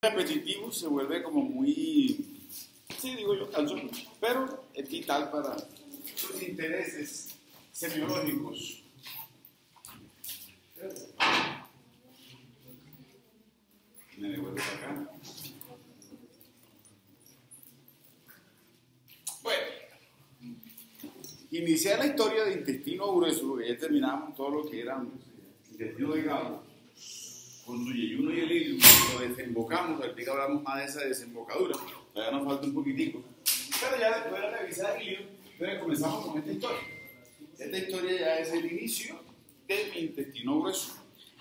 repetitivo se vuelve como muy, sí, digo yo, cansón, pero es vital para sus intereses semiológicos. Me devuelvo acá. Bueno, iniciar la historia de intestino grueso, ya terminamos todo lo que era intestino delgado, con su yeyuno y el ilio, lo desembocamos, ahorita hablamos más de esa desembocadura, todavía nos falta un poquitico, pero ya después de revisar el ilio, entonces comenzamos con esta historia. Esta historia ya es el inicio del intestino grueso.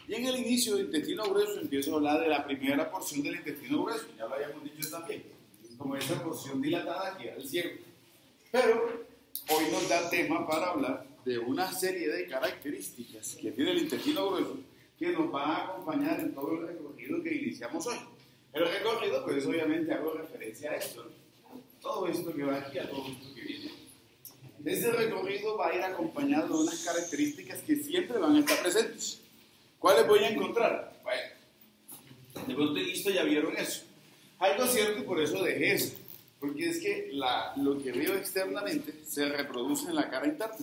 Y en el inicio del intestino grueso empiezo a hablar de la primera porción del intestino grueso, ya lo habíamos dicho también, como esa porción dilatada que era el ciego. Pero hoy nos da tema para hablar de una serie de características que tiene el intestino grueso que nos van a acompañar en todo el recorrido que iniciamos hoy. El recorrido, pues obviamente hago referencia a esto, ¿no? Todo esto que va aquí, a todo esto que viene. Ese recorrido va a ir acompañado de unas características que siempre van a estar presentes. ¿Cuáles voy a encontrar? Bueno, de pronto en esto ya vieron eso. Algo cierto y por eso dejé eso. Porque es que lo que veo externamente se reproduce en la cara interna.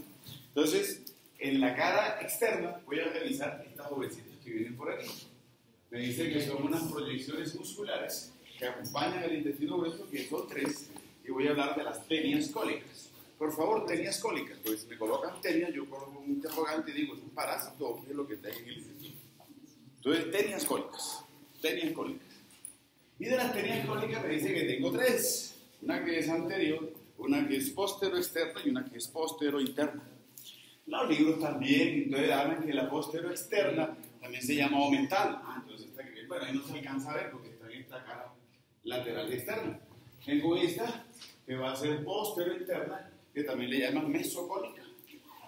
Entonces, en la cara externa voy a revisar estas jovencitas que vienen por aquí. Me dice que son unas proyecciones musculares que acompañan el intestino grueso, que son 3, y voy a hablar de las tenias cólicas. Por favor, tenias cólicas, pues si me colocan tenias, yo coloco un interrogante y digo, ¿es un parásito o qué es lo que está ahí en el intestino? Entonces, tenias cólicas, tenias cólicas. Y de las tenias cólicas me dice que tengo 3, una que es anterior, una que es postero externa y una que es postero interna. Los libros también, entonces hablan que la postero externa también se llama omental. Entonces está que, bueno, ahí no se alcanza a ver porque está en esta cara lateral externa. Tengo esta que va a ser postero interna, que también le llaman mesocólica.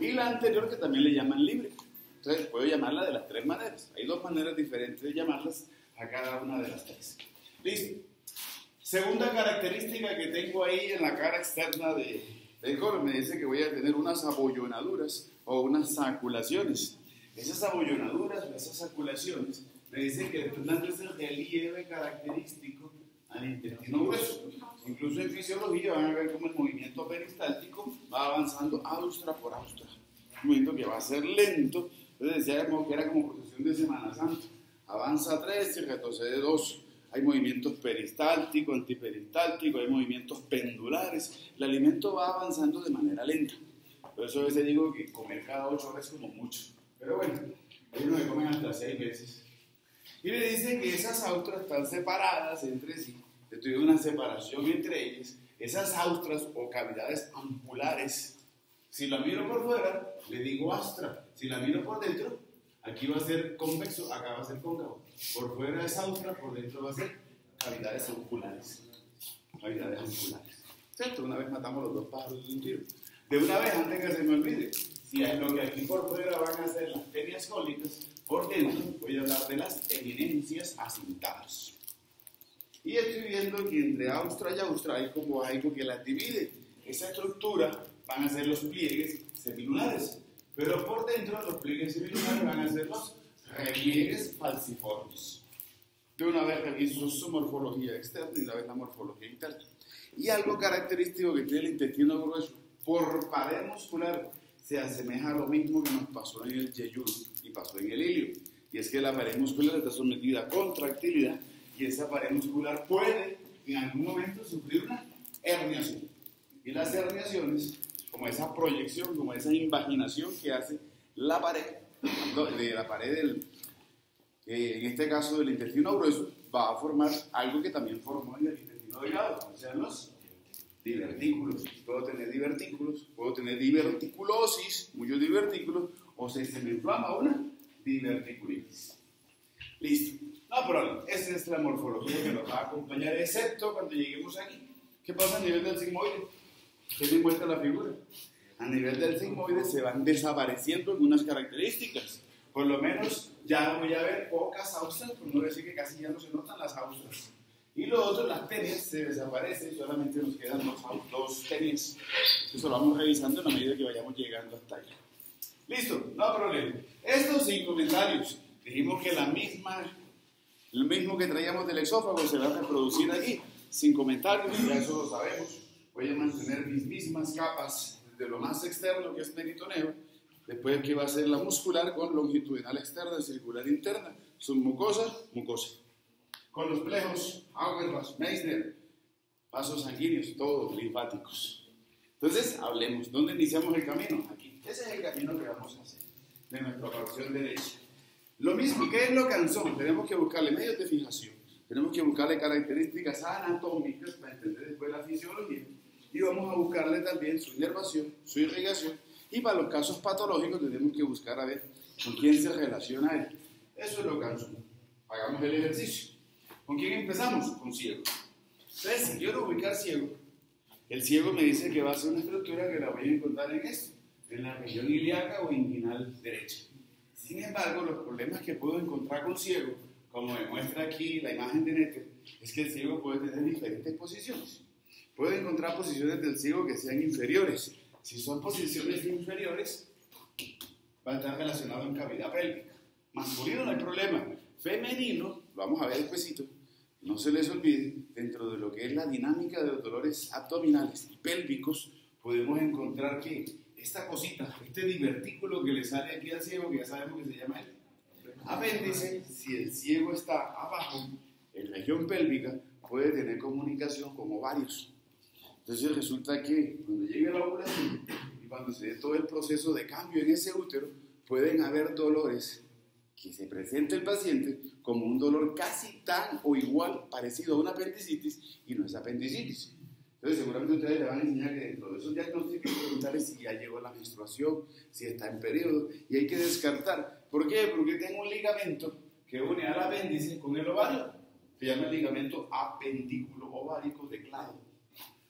Y la anterior que también le llaman límbrica. Entonces puedo llamarla de las 3 maneras. Hay 2 maneras diferentes de llamarlas a cada una de las 3. Listo. Segunda característica que tengo ahí en la cara externa del colon, me dice que voy a tener unas abollonaduras o unas saculaciones. Esas abollonaduras o esas saculaciones me dicen que tendrán que ser de relieve característico al intestino grueso. Incluso en fisiología van a ver cómo el movimiento peristáltico va avanzando austra por austra. Un movimiento que va a ser lento. Entonces decíamos que era como procesión de Semana Santa. Avanza 3 y retrocede 2. Hay movimientos peristálticos, antiperistálticos, hay movimientos pendulares. El alimento va avanzando de manera lenta. Por eso a veces digo que comer cada 8 horas es como mucho. Pero bueno, hay unos que comen hasta 6 veces. Y me dicen que esas austras están separadas entre sí. Estoy una separación entre ellas. Esas austras o cavidades ampulares, si la miro por fuera, le digo astra. Si la miro por dentro, aquí va a ser convexo, acá va a ser cóncavo. Por fuera es austra, por dentro va a ser cavidades ampulares. Cavidades ampulares. ¿Cierto? Una vez matamos los 2 pájaros de un tiro. De una vez, antes que se me olvide, si es lo que aquí por fuera van a ser las tenias cólicas, por dentro voy a hablar de las eminencias asintadas. Y estoy viendo que entre austra y austra hay como algo que las divide. Esa estructura van a ser los pliegues semilulares. Pero por dentro los pliegues semilulares van a ser los repliegues falciformes. De una vez reviso su morfología externa y una vez la morfología interna. Y algo característico que tiene el intestino grueso, por pared muscular, se asemeja a lo mismo que nos pasó en el yeyuno y pasó en el ilio. Y es que la pared muscular está sometida a contractilidad y esa pared muscular puede en algún momento sufrir una herniación. Y las herniaciones, como esa proyección, como esa invaginación que hace la pared, de la pared en este caso del intestino grueso, va a formar algo que también formó en el intestino delgado, o sea, los divertículos. Puedo tener divertículos, puedo tener diverticulosis, muchos divertículos, o se me inflama una diverticulitis. Listo. No problema, esa es la morfología que nos va a acompañar, excepto cuando lleguemos aquí. ¿Qué pasa a nivel del sigmoide? ¿Qué me muestra la figura? A nivel del sigmoide se van desapareciendo algunas características. Por lo menos ya voy a ver pocas austras, por no decir que casi ya no se notan las austras. Y lo otro, las tenias, se desaparecen, solamente nos quedan 2 tenias. Eso lo vamos revisando a la medida que vayamos llegando hasta allá. Listo, no problema. Estos 5 comentarios, dijimos que la El mismo que traíamos del exófago se va a reproducir aquí, sin comentarios, ya eso lo sabemos. Voy a mantener mis mismas capas de lo más externo, que es peritoneo, después que va a ser la muscular con longitudinal externa, circular interna, submucosa, mucosa. Con los plejos, Auerbach, Meissner, vasos sanguíneos, todos linfáticos. Entonces, hablemos. ¿Dónde iniciamos el camino? Aquí. Ese es el camino que vamos a hacer de nuestra porción derecha. Lo mismo, ¿qué es lo cansón? Tenemos que buscarle medios de fijación, tenemos que buscarle características anatómicas para entender después la fisiología, y vamos a buscarle también su inervación, su irrigación, y para los casos patológicos tenemos que buscar a ver con quién se relaciona él. Eso es lo cansón. Hagamos el ejercicio. ¿Con quién empezamos? Con ciego. Entonces, si quiero ubicar ciego, el ciego me dice que va a ser una estructura que la voy a encontrar en esto, en la región ilíaca o inguinal derecha. Sin embargo, los problemas que puedo encontrar con ciego, como demuestra aquí la imagen de Netter, es que el ciego puede tener diferentes posiciones. Puede encontrar posiciones del ciego que sean inferiores. Si son posiciones inferiores, va a estar relacionado en cavidad pélvica. Masculino no hay problema. Femenino, vamos a ver despuesito, no se les olvide, dentro de lo que es la dinámica de los dolores abdominales y pélvicos, podemos encontrar que esta cosita, este divertículo que le sale aquí al ciego, que ya sabemos que se llama el apéndice, si el ciego está abajo, en región pélvica, puede tener comunicación con ovarios. Entonces resulta que cuando llegue la ovulación y cuando se dé todo el proceso de cambio en ese útero, pueden haber dolores que se presenta el paciente como un dolor casi tan o igual parecido a una apendicitis y no es apendicitis. Entonces seguramente ustedes le van a enseñar que dentro de esos diagnósticos preguntarle si ya llegó la menstruación, si está en periodo, y hay que descartar. ¿Por qué? Porque tengo un ligamento que une al apéndice con el ovario, se llama el ligamento apendículo ovárico de Clado.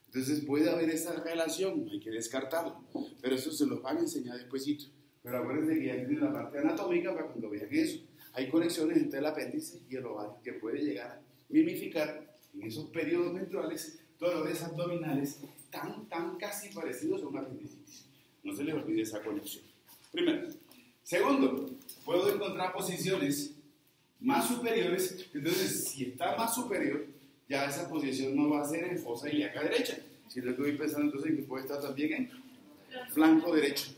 Entonces puede haber esa relación, hay que descartarlo, pero eso se los van a enseñar despuesito. Pero acuérdense que ya tienen la parte anatómica para cuando vean eso. Hay conexiones entre el apéndice y el ovario que puede llegar a mimificar en esos periodos menstruales dolores abdominales tan casi parecidos a una apendicitis. No se les olvide esa conexión. Primero. Segundo, puedo encontrar posiciones más superiores. Entonces, si está más superior, ya esa posición no va a ser en fosa ilíaca derecha, sino que estoy pensando entonces que puede estar también en flanco derecho.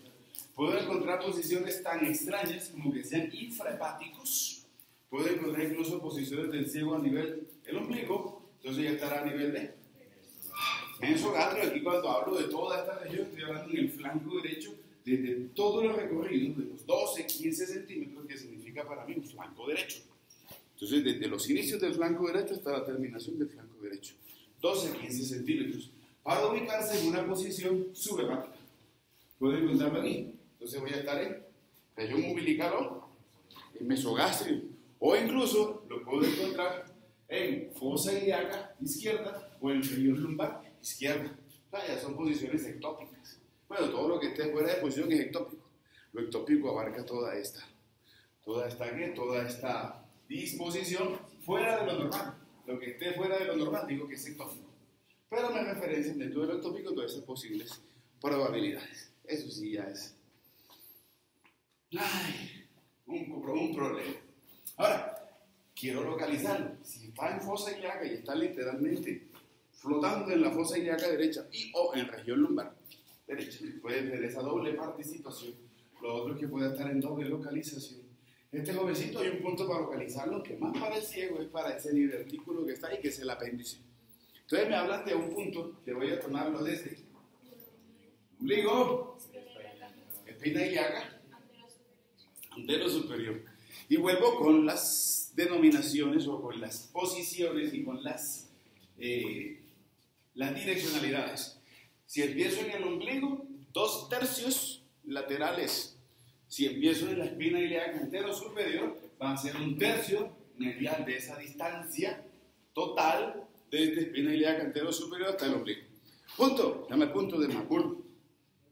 Puedo encontrar posiciones tan extrañas como que sean infrahepáticos. Puedo encontrar incluso posiciones del ciego a nivel del ombligo, entonces ya estará a nivel de mensogatrio. Aquí cuando hablo de toda esta región, estoy hablando en el flanco derecho, desde todos los recorridos, de los 12, 15 centímetros, que significa para mí un flanco derecho. Entonces, desde los inicios del flanco derecho hasta la terminación del flanco derecho. 12, 15 centímetros. Para ubicarse en una posición subhepática. Puedo encontrarlo aquí. Entonces voy a estar en región umbilical o en mesogastrio. O incluso lo puedo encontrar en fosa ilíaca izquierda o en región lumbar izquierda. O sea, ya son posiciones ectópicas. Bueno, todo lo que esté fuera de posición es ectópico. Lo ectópico abarca toda esta disposición fuera de lo normal. Lo que esté fuera de lo normal digo que es ectópico. Pero me referencia dentro de lo ectópico todas esas posibles probabilidades. Eso sí ya es un problema. Ahora, quiero localizarlo. Si está en fosa ilíaca y está literalmente flotando en la fosa ilíaca derecha y o en región lumbar derecha, puede tener esa doble participación. Lo otro es que puede estar en doble localización. Este jovencito hay un punto para localizarlo que más para el ciego es para ese divertículo que está ahí, que es el apéndice. Entonces me hablan de un punto, que voy a tomarlo desde ombligo, espina ilíaca, antero superior. Y vuelvo con las denominaciones o con las posiciones y con las direccionalidades. Si empiezo en el ombligo, 2/3 laterales. Si empiezo en la espina ilíaca antero superior, va a ser 1/3 medial de esa distancia total desde espina ilíaca antero superior hasta el ombligo. Punto, se llama el punto de McBurney.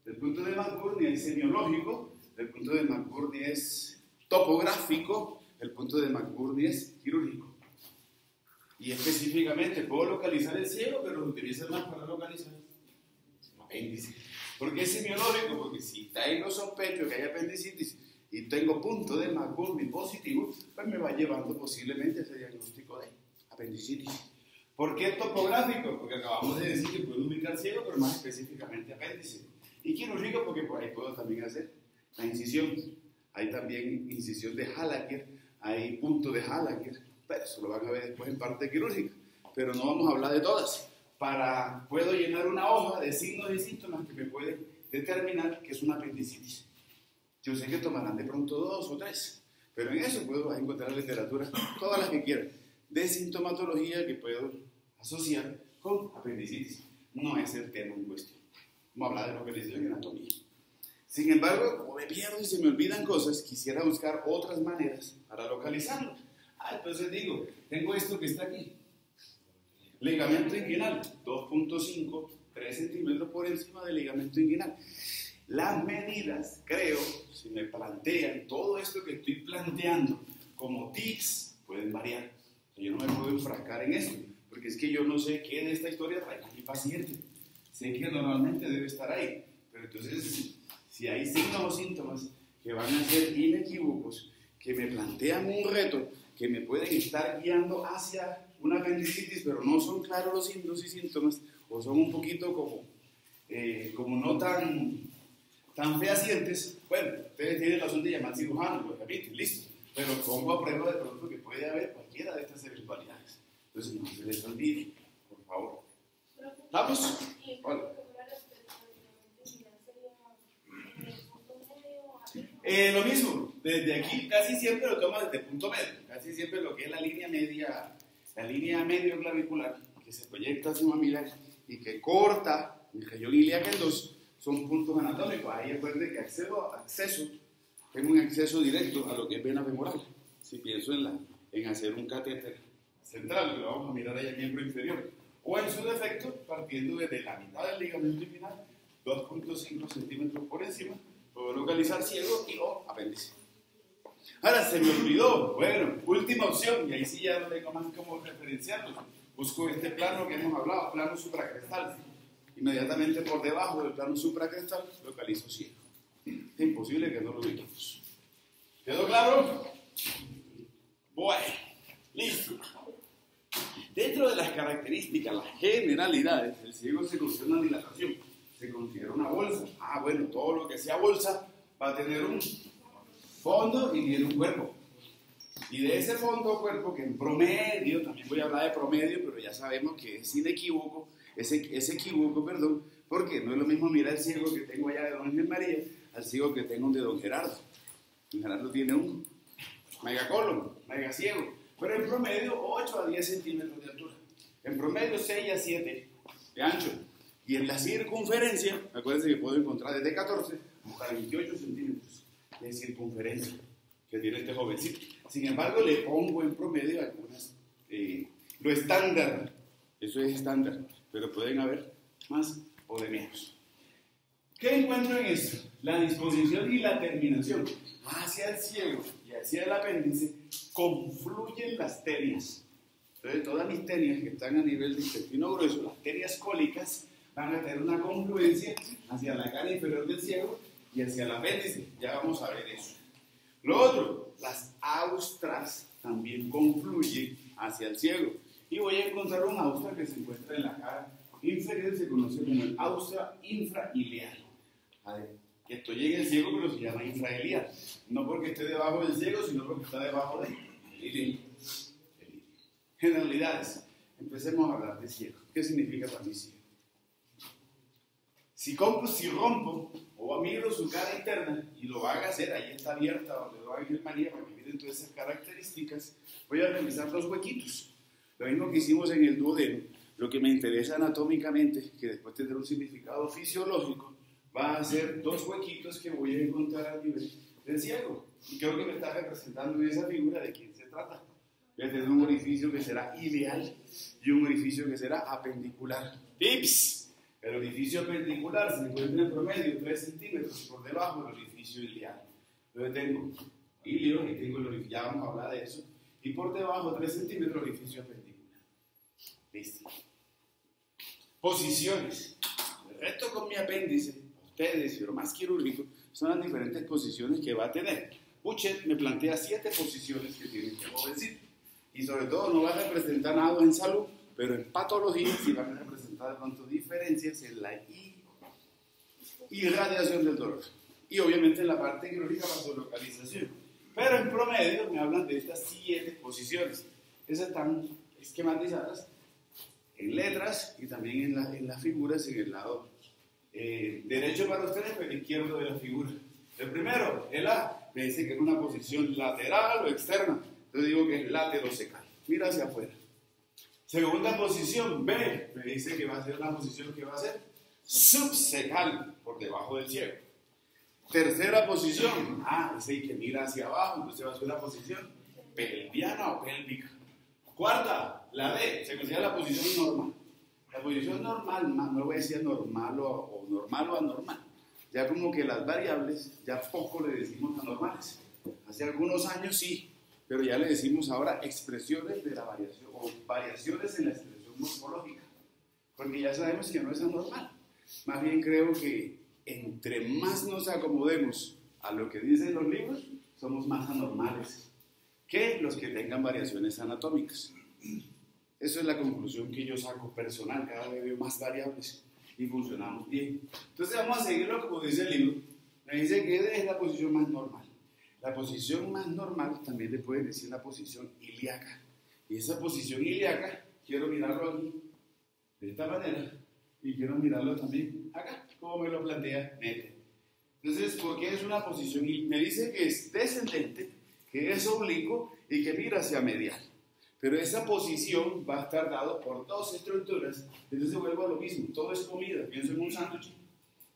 El punto de McBurney es semiológico, el punto de McBurney es topográfico, el punto de McBurney es quirúrgico. Y específicamente puedo localizar el ciego, pero lo utilizo más para localizar el apéndice. ¿Por qué es semiológico? Porque si está ahí no sospecho que hay apendicitis y y tengo punto de McBurney positivo, pues me va llevando posiblemente a ese diagnóstico de apendicitis. ¿Por qué topográfico? Porque acabamos de decir que puedo ubicar ciego, pero más específicamente apéndice. Y quirúrgico porque por ahí puedo también hacer la incisión. Hay también incisión de Hallager, hay punto de Hallager, pero eso lo van a ver después en parte quirúrgica. Pero no vamos a hablar de todas. Puedo llenar una hoja de signos y síntomas que me pueden determinar que es una apendicitis. Yo sé que tomarán de pronto 2 o 3, pero en eso puedo encontrar literatura, todas las que quieran, de sintomatología que puedo asociar con apendicitis. No es el tema en cuestión. Vamos a hablar de localización y anatomía. Sin embargo, como me pierdo y se me olvidan cosas, quisiera buscar otras maneras para localizarlo. Entonces digo, tengo esto que está aquí. Ligamento inguinal, 2.5, 3 centímetros por encima del ligamento inguinal. Las medidas, creo, si me plantean todo esto que estoy planteando como tics, pueden variar. Yo no me puedo enfrascar en esto, porque es que yo no sé qué de esta historia trae a mi paciente. Sé que normalmente debe estar ahí, pero entonces, si hay signos o síntomas que van a ser inequívocos, que me plantean un reto, que me pueden estar guiando hacia una apendicitis, pero no son claros los signos y síntomas, o son un poquito como no tan fehacientes, bueno, ustedes tienen la opción de llamar cirujano, lo repito, listo, pero pongo a prueba de pronto que puede haber cualquiera de estas eventualidades. Entonces, no se les olvide, por favor. ¿Vamos? Hola. Lo mismo, desde aquí casi siempre lo toma desde punto medio, casi siempre lo que es la línea medio clavicular, que se proyecta hacia mamilar y que corta el rellón ilíaco en dos, son puntos anatómicos. Ahí recuerden que tengo un acceso directo a lo que es vena femoral. Si pienso en hacer un catéter central, que lo vamos a mirar ahí en el miembro inferior, o en su defecto, partiendo desde la mitad del ligamento inguinal, 2.5 centímetros por encima, puedo localizar ciego y o apéndice. Ahora, se me olvidó, bueno, última opción, y ahí sí ya no tengo más cómo referenciarlo. Busco este plano que hemos hablado, plano supracrestal. Inmediatamente por debajo del plano supracrestal localizo ciego. Es imposible que no lo ubiquemos. ¿Quedó claro? Bueno, listo. Dentro de las características, las generalidades, el ciego se considera una dilatación, se considera una bolsa. Bueno, todo lo que sea bolsa va a tener un fondo y tiene un cuerpo. Y de ese fondo o cuerpo, que en promedio, también voy a hablar de promedio, pero ya sabemos que es inequívoco, es equívoco, perdón, porque no es lo mismo mirar el ciego que tengo allá de don Ángel María al ciego que tengo de don Gerardo. Don Gerardo tiene un megacolon, mega ciego, pero en promedio 8 a 10 centímetros de altura. En promedio 6 a 7 de ancho. Y en la circunferencia, acuérdense que puedo encontrar desde 14 hasta 28 centímetros de circunferencia que tiene este jovencito. Sin embargo, le pongo en promedio algunas, lo estándar, eso es estándar, pero pueden haber más o de menos. ¿Qué encuentro en esto? La disposición y la terminación hacia el ciego y hacia el apéndice confluyen las tenias. Entonces, todas mis tenias que están a nivel de intestino grueso, las tenias cólicas, van a tener una confluencia hacia la cara inferior del ciego y hacia el apéndice. Ya vamos a ver eso. Lo otro, las austras también confluyen hacia el ciego. Y voy a encontrar un austra que se encuentra en la cara inferior, se conoce como el austra infrailiar. Que esto llegue el ciego, pero se llama infrailiar. No porque esté debajo del ciego, sino porque está debajo del ilio. Generalidades. Empecemos a hablar de ciego. ¿Qué significa para mí ciego? Si rompo o miro su cara interna, y lo van a hacer, ahí está abierta donde don Ángel María, para que miren todas esas características, voy a revisar los huequitos. Lo mismo que hicimos en el duodeno, lo que me interesa anatómicamente, que después tendrá un significado fisiológico, va a ser dos huequitos que voy a encontrar a nivel del ciego. Y creo que me está representando en esa figura de quién se trata. Voy a tener un orificio que será ileal y un orificio que será apendicular. ¡Tips! El orificio apendicular se encuentra en promedio 3 centímetros por debajo del orificio ileal. Entonces tengo ilio y tengo el orificio, ya vamos a hablar de eso, y por debajo 3 centímetros el orificio apendicular. Listo. Posiciones. El resto con mi apéndice, ustedes y lo más quirúrgico, son las diferentes posiciones que va a tener. Puchet me plantea 7 posiciones que tiene este jovencito. Y sobre todo no va a representar nada en salud, pero en patología sí van a representar de pronto diferencias en la irradiación del dolor. Y obviamente en la parte quirúrgica la localización. Pero en promedio me hablan de estas 7 posiciones. Esas están esquematizadas en letras y también en las figuras en el lado derecho para ustedes, pero izquierdo de la figura. El primero, el A, me dice que es una posición lateral o externa. Entonces digo que es laterocecal. Mira hacia afuera. Segunda posición, B, me dice que va a ser una posición que va a ser subcecal, por debajo del ciego. Tercera posición, dice que mira hacia abajo, entonces va a ser una posición pelviana o pélvica. Cuarta, la D, se considera la posición normal. La posición normal, no voy a decir normal o anormal. Ya como que las variables, ya poco le decimos anormales. Hace algunos años sí, pero ya le decimos ahora expresiones de la variación, o variaciones en la expresión morfológica. Porque ya sabemos que no es anormal. Más bien creo que entre más nos acomodemos a lo que dicen los libros, somos más anormales que los que tengan variaciones anatómicas. Esa es la conclusión que yo saco personal, cada vez veo más variables y funcionamos bien. Entonces vamos a seguirlo como dice el libro. Me dice que es la posición más normal. La posición más normal también le pueden decir la posición ilíaca. Y esa posición ilíaca, quiero mirarlo aquí, de esta manera, y quiero mirarlo también acá, como me lo plantea Nete. Entonces, ¿por qué es una posición? Me dice que es descendente, que es oblicuo y que mira hacia medial. Pero esa posición va a estar dado por 2 estructuras. Entonces vuelvo a lo mismo, todo es comida, pienso en un sándwich.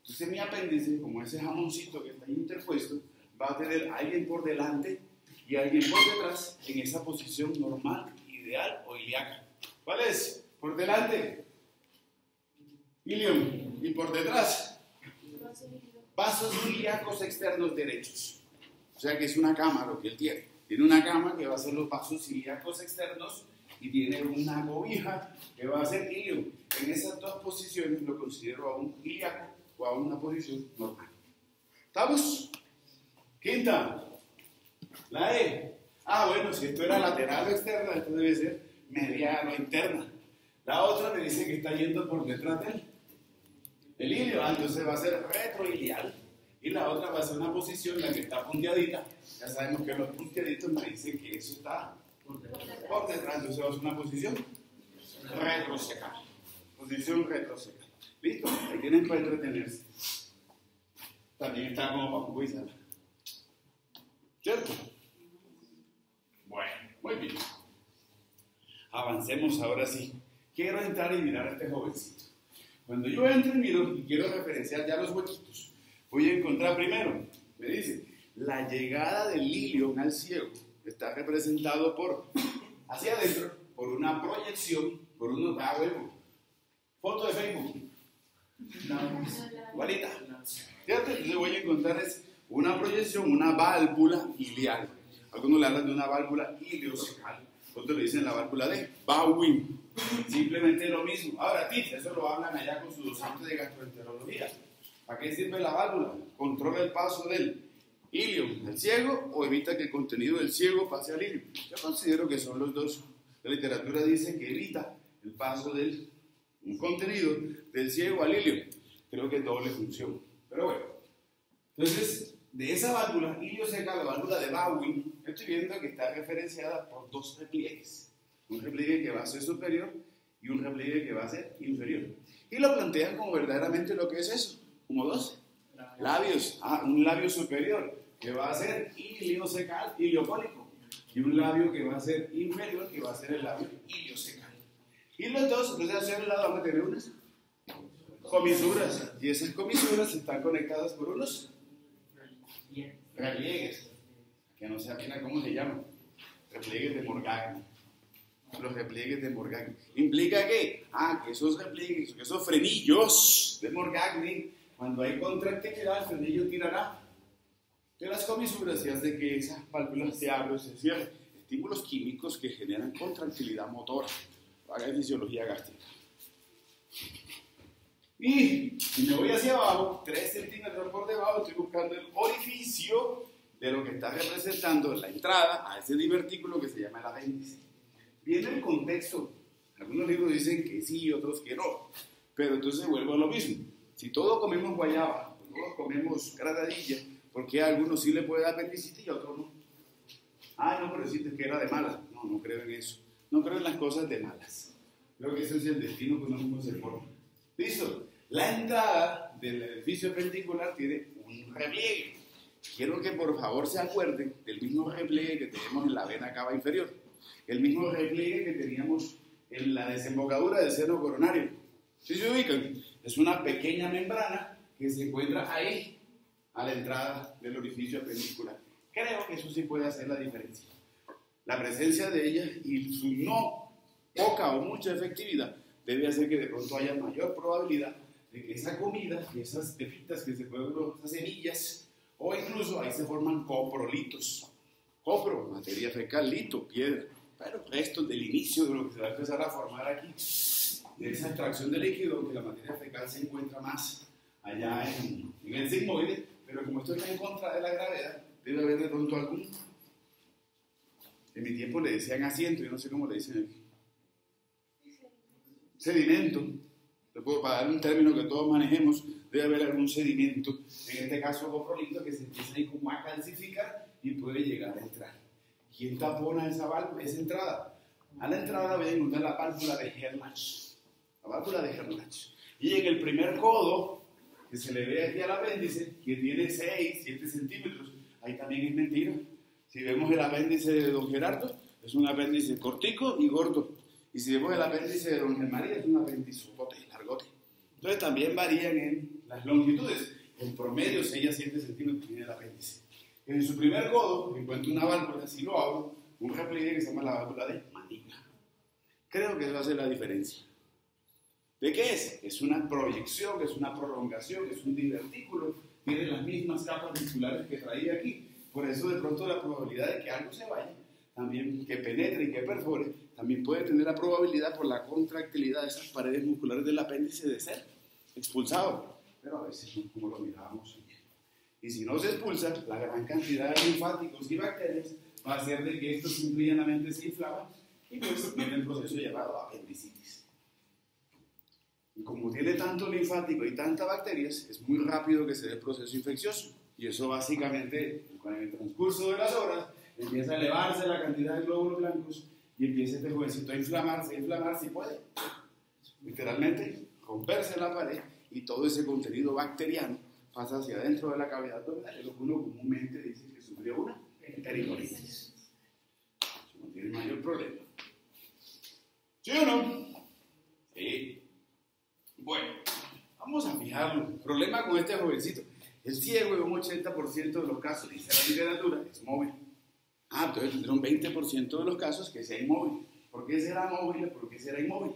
Entonces mi apéndice, como ese jamoncito que está ahí interpuesto, va a tener a alguien por delante y a alguien por detrás en esa posición normal, ideal o ilíaca. ¿Cuál es? Por delante, ilium, y por detrás, vasos ilíacos externos derechos. O sea que es una cama lo que él tiene. Tiene una cama que va a ser los vasos ilíacos externos y tiene una cobija que va a ser ilium. En esas 2 posiciones lo considero a un ilíaco o a una posición normal. ¿Estamos? Quinta, la E. Bueno, si esto era lateral o externa, esto debe ser medial o interna. La otra me dice que está yendo por detrás del ilio, entonces va a ser retroilial. Y la otra va a ser una posición en la que está punteadita. Ya sabemos que los punteaditos me dicen que eso está por detrás, entonces va a ser una posición retrocecal. Posición retrocecal. ¿Listo? Ahí tienen para entretenerse. También está como para jugar. ¿Cierto? Bueno, muy bien. Avancemos ahora sí. Quiero entrar y mirar a este jovencito. Cuando yo entro y miro y quiero referenciar ya los huequitos, voy a encontrar primero, me dice, la llegada del ilium al ciego está representado hacia adentro, por una proyección, por unos, foto de Facebook, igualita, ¿cierto? Entonces voy a encontrar una proyección, una válvula ilial. Algunos le hablan de una válvula iliocecal, otros le dicen la válvula de Bowing. Simplemente lo mismo. Ahora, eso lo hablan allá con su docente de gastroenterología. ¿Para qué sirve la válvula? Controla el paso del ilium al ciego o evita que el contenido del ciego pase al ilium. Yo considero que son los dos. La literatura dice que evita el paso del contenido del ciego al ilium. Creo que es doble función. Pero bueno. Entonces, de esa válvula iliocecal, la válvula de Bowing, estoy viendo que está referenciada por 2 repliegues. Un repliegue que va a ser superior y un repliegue que va a ser inferior. Y lo plantean como verdaderamente lo que es eso. Como 2 labios. Un labio superior que va a ser iliocecal, iliocólico. Y un labio que va a ser inferior, que va a ser el labio iliocecal. Y los dos, entonces hacia un lado van a tener unas comisuras. Y esas comisuras están conectadas por unos repliegues. Que no sé apenas cómo se llaman. Repliegues de Morgagni. Los repliegues de Morgagni. ¿Implica qué? Que esos repliegues, que esos frenillos de Morgagni, cuando hay contractilidad, el frenillo tirará de las comisuras y hace que esas válvulas se abran o se cierren. Estímulos químicos que generan contractilidad motora. Haga fisiología gástrica. Y si me voy hacia abajo, 3 centímetros por debajo, estoy buscando el orificio de lo que está representando la entrada a ese divertículo que se llama el apéndice. Viene el contexto. Algunos libros dicen que sí, otros que no. Pero entonces vuelvo a lo mismo. Si todos comemos guayaba, todos comemos granadilla, ¿por qué a algunos sí le puede dar apendicitis y a otros no? Ah, no, pero deciste que era de malas. No, no creo en eso. No creo en las cosas de malas. Creo que ese es el destino que uno mismo se forma. ¿Listo? La entrada del edificio apenticular tiene un repliegue. Quiero que por favor se acuerden del mismo repliegue que tenemos en la vena cava inferior. El mismo repliegue que teníamos en la desembocadura del seno coronario. ¿Sí se ubican? Es una pequeña membrana que se encuentra ahí, a la entrada del orificio apendicular. Creo que eso sí puede hacer la diferencia. La presencia de ella y su no poca o mucha efectividad debe hacer que de pronto haya mayor probabilidad de que esa comida, esas pepitas que se pueden, esas semillas, o incluso ahí se forman coprolitos. Copro, materia fecal, lito, piedra, pero restos del inicio de lo que se va a empezar a formar aquí, de esa extracción de líquido, donde la materia fecal se encuentra más allá en el sigmoide, pero como esto está en contra de la gravedad, debe haber de pronto algún. En mi tiempo le decían asiento, yo no sé cómo le dicen aquí. Sedimento. Para dar un término que todos manejemos, debe haber algún sedimento, en este caso coprolito, que se empieza ahí como a calcificar y puede llegar a entrar. ¿Quién tapona esa válvula, esa entrada? A la entrada voy a encontrar la válvula de Herlach. La válvula de Herlach. Y en el primer codo, que se le ve aquí al apéndice, que tiene 6, 7 centímetros, ahí también es mentira. Si vemos el apéndice de don Gerardo, es un apéndice cortico y gordo. Y si vemos el apéndice de doña María, es un apéndice largote. Entonces también varían en las longitudes. En promedio, 6 a 7 centímetros tiene el apéndice. En su primer codo encuentro una válvula, si lo abro, un repliegue que se llama la válvula de Maniglia. Creo que eso hace la diferencia. ¿De qué es? Es una proyección, es una prolongación, es un divertículo, tiene las mismas capas musculares que traía aquí. Por eso de pronto la probabilidad de que algo se vaya, también que penetre y que perfore, también puede tener la probabilidad por la contractilidad de esas paredes musculares del apéndice de ser expulsado. Pero a veces no como lo mirábamos. Y si no se expulsa, la gran cantidad de linfáticos y bacterias va a hacer de que estos simple y llanamente se inflaman y pues viene el proceso llamado apendicitis. Y como tiene tanto linfático y tantas bacterias, es muy rápido que se dé el proceso infeccioso. Y eso básicamente, con el transcurso de las horas, empieza a elevarse la cantidad de glóbulos blancos y empieza este jovencito a inflamarse y puede, literalmente, romperse la pared y todo ese contenido bacteriano pasa hacia adentro de la cavidad abdominal, lo que uno comúnmente dice que sufrió una peritonitis. Eso no tiene mayor problema. ¿Sí o no? Sí. Bueno, vamos a fijarlo. El problema con este jovencito, el ciego en un 80% de los casos, dice la literatura, es móvil. Entonces tendrá un 20% de los casos que sea inmóvil. ¿Por qué será móvil? ¿Por qué será inmóvil?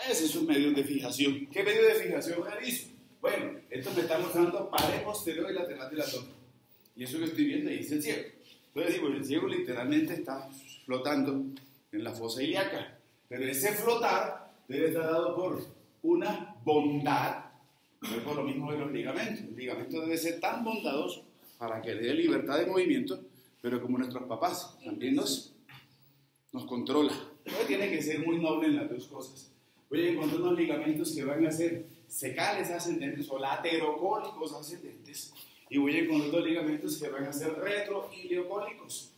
Ese es un medio de fijación. ¿Qué medio de fijación realizo? Bueno, esto me está mostrando pared posterior y lateral de la zona. Y eso que estoy viendo ahí es el ciego. Entonces digo, el ciego literalmente está flotando en la fosa ilíaca. Pero ese flotar debe estar dado por una bondad. No es por lo mismo de los ligamentos. El ligamento debe ser tan bondadoso para que dé libertad de movimiento, pero como nuestros papás también nos controla. Entonces tiene que ser muy noble en las dos cosas. Voy a encontrar unos ligamentos que van a ser secales ascendentes o laterocólicos ascendentes, y voy a encontrar dos ligamentos que van a ser retroileocólicos.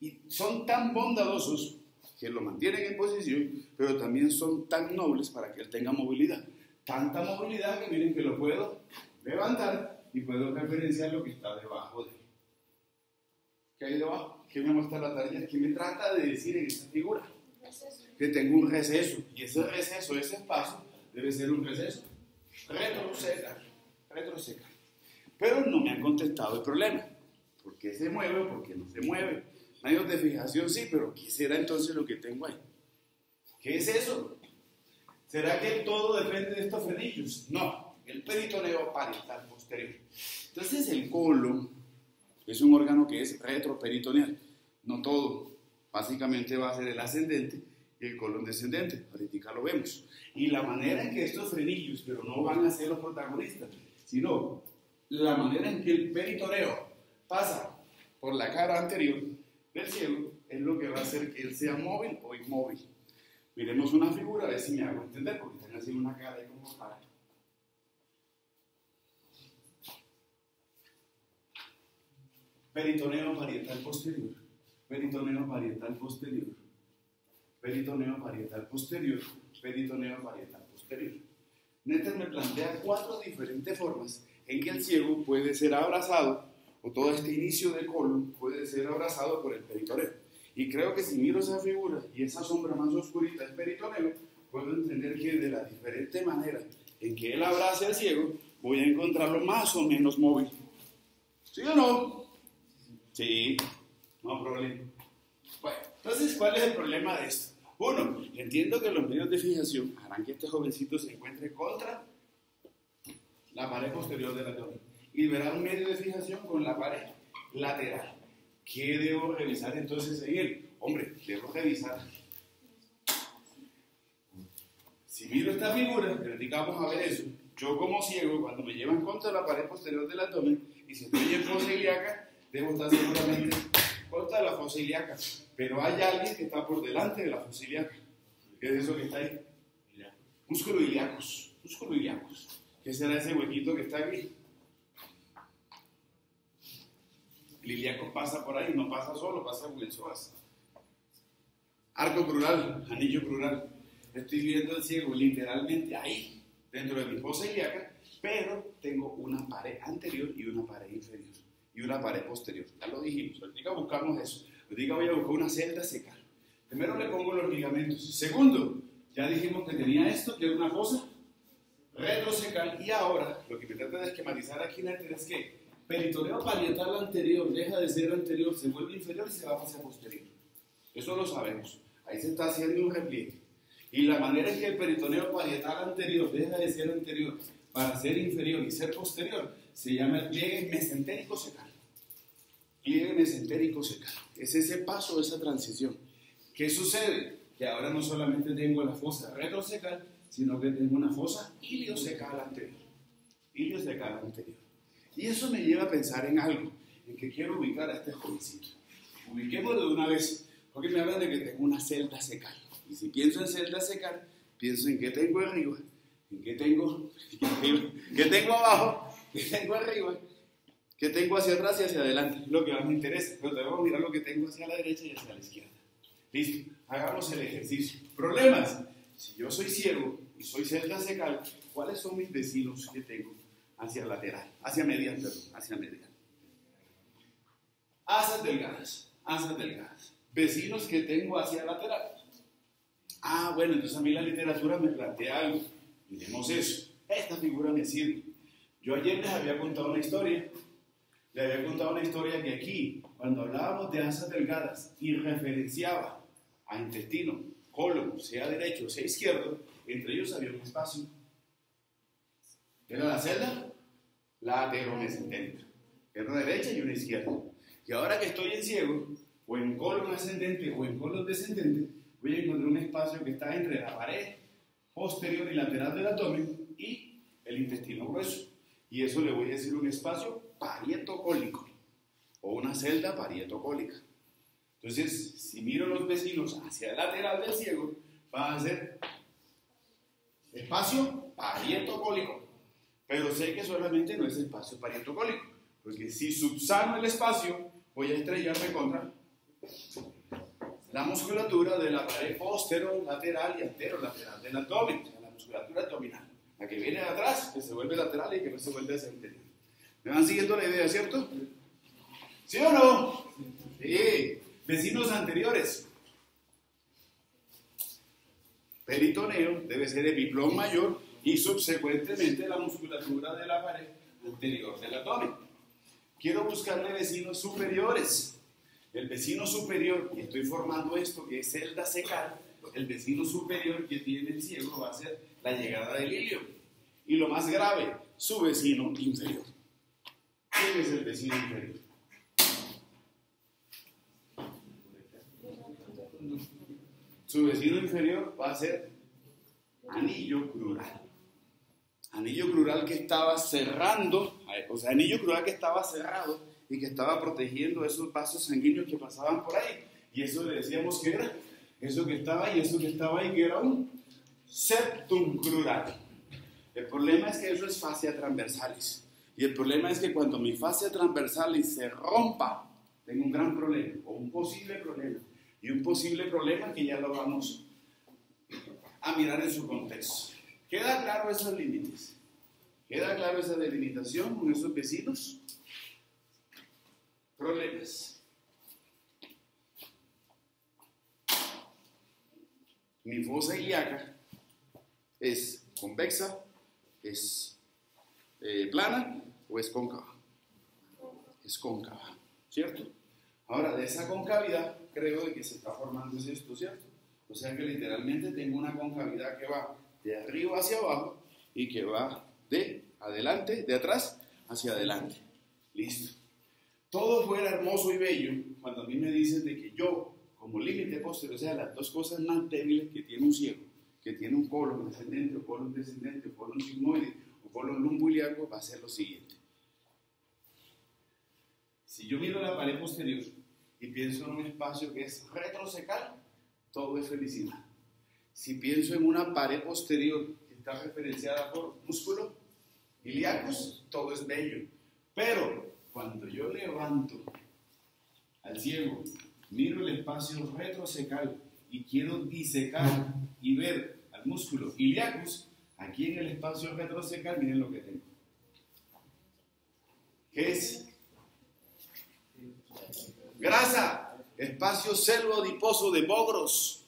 Y son tan bondadosos que lo mantienen en posición, pero también son tan nobles para que él tenga movilidad. Tanta movilidad que miren que lo puedo levantar y puedo referenciar lo que está debajo de él. ¿Qué hay debajo? ¿Qué me muestra la tarea? ¿Qué me trata de decir en esta figura? Que tengo un receso, y ese receso, ese espacio, debe ser un receso retrosecal. Pero no me han contestado el problema. ¿Por qué se mueve o por qué no se mueve? Medios de fijación sí, pero ¿qué será entonces lo que tengo ahí? ¿Qué es eso? ¿Será que todo depende de estos frenillos? No, el peritoneo parietal posterior. Entonces el colon es un órgano que es retroperitoneal. No todo, básicamente va a ser el ascendente y el colon descendente. Ahorita lo vemos. Y la manera en que estos frenillos, pero no van a ser los protagonistas, sino la manera en que el peritoneo pasa por la cara anterior del ciego es lo que va a hacer que él sea móvil o inmóvil. Miremos una figura, a ver si me hago entender, porque están haciendo una cara de como para. Peritoneo parietal posterior, peritoneo parietal posterior, peritoneo parietal posterior, peritoneo parietal posterior. Netter me plantea 4 diferentes formas en que el ciego puede ser abrazado, o todo este inicio del colon puede ser abrazado por el peritoneo. Y creo que si miro esa figura y esa sombra más oscurita es peritoneo, puedo entender que de la diferente manera en que él abrace al ciego, voy a encontrarlo más o menos móvil. ¿Sí o no? Sí, no problema. Bueno, entonces, ¿cuál es el problema de esto? Uno, entiendo que los medios de fijación harán que este jovencito se encuentre contra la pared posterior del abdomen y verá un medio de fijación con la pared lateral. ¿Qué debo revisar entonces en él? Hombre, debo revisar. Si miro esta figura, vamos a ver eso. Yo como ciego, cuando me llevan contra la pared posterior del abdomen y si estoy en fosa ilíaca, debo estar seguramente contra la fosa ilíaca. Pero hay alguien que está por delante de la fosa ilíaca. ¿Qué es eso que está ahí? Músculo ilíacus. Músculo ilíacus. ¿Qué será ese huequito que está aquí? El ilíaco pasa por ahí, no pasa solo, pasa con el psoas. Arco crural, anillo crural. Estoy viendo el ciego literalmente ahí, dentro de mi fosa ilíaca, pero tengo una pared anterior y una pared inferior. Y una pared posterior. Ya lo dijimos, ahorita buscamos eso. Ahorita voy a buscar una celda secal. Primero le pongo los ligamentos. Segundo, ya dijimos que tenía esto, que era una fosa retrocecal. Y ahora, lo que me trata de esquematizar aquí en la es que peritoneo parietal anterior deja de ser anterior, se vuelve inferior y se va hacia posterior. Eso lo sabemos. Ahí se está haciendo un repliegue. Y la manera en que el peritoneo parietal anterior deja de ser anterior para ser inferior y ser posterior se llama el pliegue mesentérico secal. Pliegue mesentérico secal. Es ese paso, esa transición. ¿Qué sucede? Que ahora no solamente tengo la fosa retrocecal, sino que tengo una fosa iliocecal anterior. Iliocecal anterior. Y eso me lleva a pensar en algo, en que quiero ubicar a este jovencito. Ubiquémoslo de una vez, porque me hablan de que tengo una celda secal. Y si pienso en celda secal, pienso en qué tengo arriba, en qué tengo abajo, qué tengo arriba, qué tengo hacia atrás y hacia adelante. Lo que más me interesa, pero debemos mirar lo que tengo hacia la derecha y hacia la izquierda. Listo, hagamos el ejercicio. Problemas. Si yo soy ciego y soy celda secal, ¿cuáles son mis vecinos que tengo hacia lateral? Hacia medial, perdón, hacia medial. Asas delgadas, asas delgadas. Vecinos que tengo hacia lateral. Ah, bueno, entonces a mí la literatura me plantea algo. Miremos eso. Esta figura me sirve. Yo ayer les había contado una historia. Les había contado una historia que aquí, cuando hablábamos de asas delgadas y referenciaba a intestino, colon, sea derecho o sea izquierdo, entre ellos había un espacio. Era la celda lateromesentérica. Era una derecha y una izquierda. Y ahora que estoy en ciego, o en colon ascendente o en colon descendente, voy a encontrar un espacio que está entre la pared posterior y lateral del abdomen y el intestino grueso. Y eso le voy a decir un espacio parietocólico o una celda parietocólica. Entonces, si miro los vecinos hacia el lateral del ciego, va a ser espacio parietocólico. Pero sé que solamente no es espacio parietocólico, porque si subsano el espacio, voy a estrellarme contra la musculatura de la pared posterolateral y anterolateral del abdomen, o sea, la musculatura abdominal. La que viene de atrás, que se vuelve lateral y que no se vuelve hacia el interior. ¿Me van siguiendo la idea, cierto? ¿Sí o no? Sí. Vecinos anteriores. Peritoneo debe ser epiplón mayor y subsecuentemente la musculatura de la pared anterior del abdomen. Quiero buscarle vecinos superiores. El vecino superior, y estoy formando esto que es celda secal, el vecino superior que tiene el ciego va a ser la llegada del ilio. Y lo más grave, su vecino inferior. ¿Quién es el vecino inferior? Su vecino inferior va a ser anillo crural. Anillo crural que estaba cerrando, o sea, anillo crural que estaba cerrado y que estaba protegiendo esos vasos sanguíneos que pasaban por ahí. Y eso le decíamos que era, eso que estaba ahí, eso que estaba ahí, que era un septum crural. El problema es que eso es fascia transversalis. Y el problema es que cuando mi fascia transversalis se rompa, tengo un gran problema, o un posible problema. Y un posible problema que ya lo vamos a mirar en su contexto. ¿Queda claro esos límites? ¿Queda claro esa delimitación con esos vecinos? Problemas. Mi fosa ilíaca es convexa, es plana o es cóncava. Es cóncava, ¿cierto? Ahora, de esa concavidad creo de que se está formando esto, ¿cierto? O sea que literalmente tengo una concavidad que va de arriba hacia abajo y que va de adelante, de atrás hacia adelante. Listo. Todo fuera hermoso y bello cuando a mí me dicen de que yo, como límite posterior, o sea, las dos cosas más débiles que tiene un ciego, que tiene un colon ascendente o colon descendente o colon sigmoide o colon lumboiliaco, va a ser lo siguiente. Si yo miro la pared posterior y pienso en un espacio que es retrocecal, todo es felicidad. Si pienso en una pared posterior que está referenciada por músculo ilíacos, todo es bello. Pero cuando yo levanto al ciego, miro el espacio retrocecal y quiero disecar y ver al músculo ilíacos, aquí en el espacio retrocecal, miren lo que tengo. ¿Qué es? Grasa, espacio selvo-adiposo de Bogros.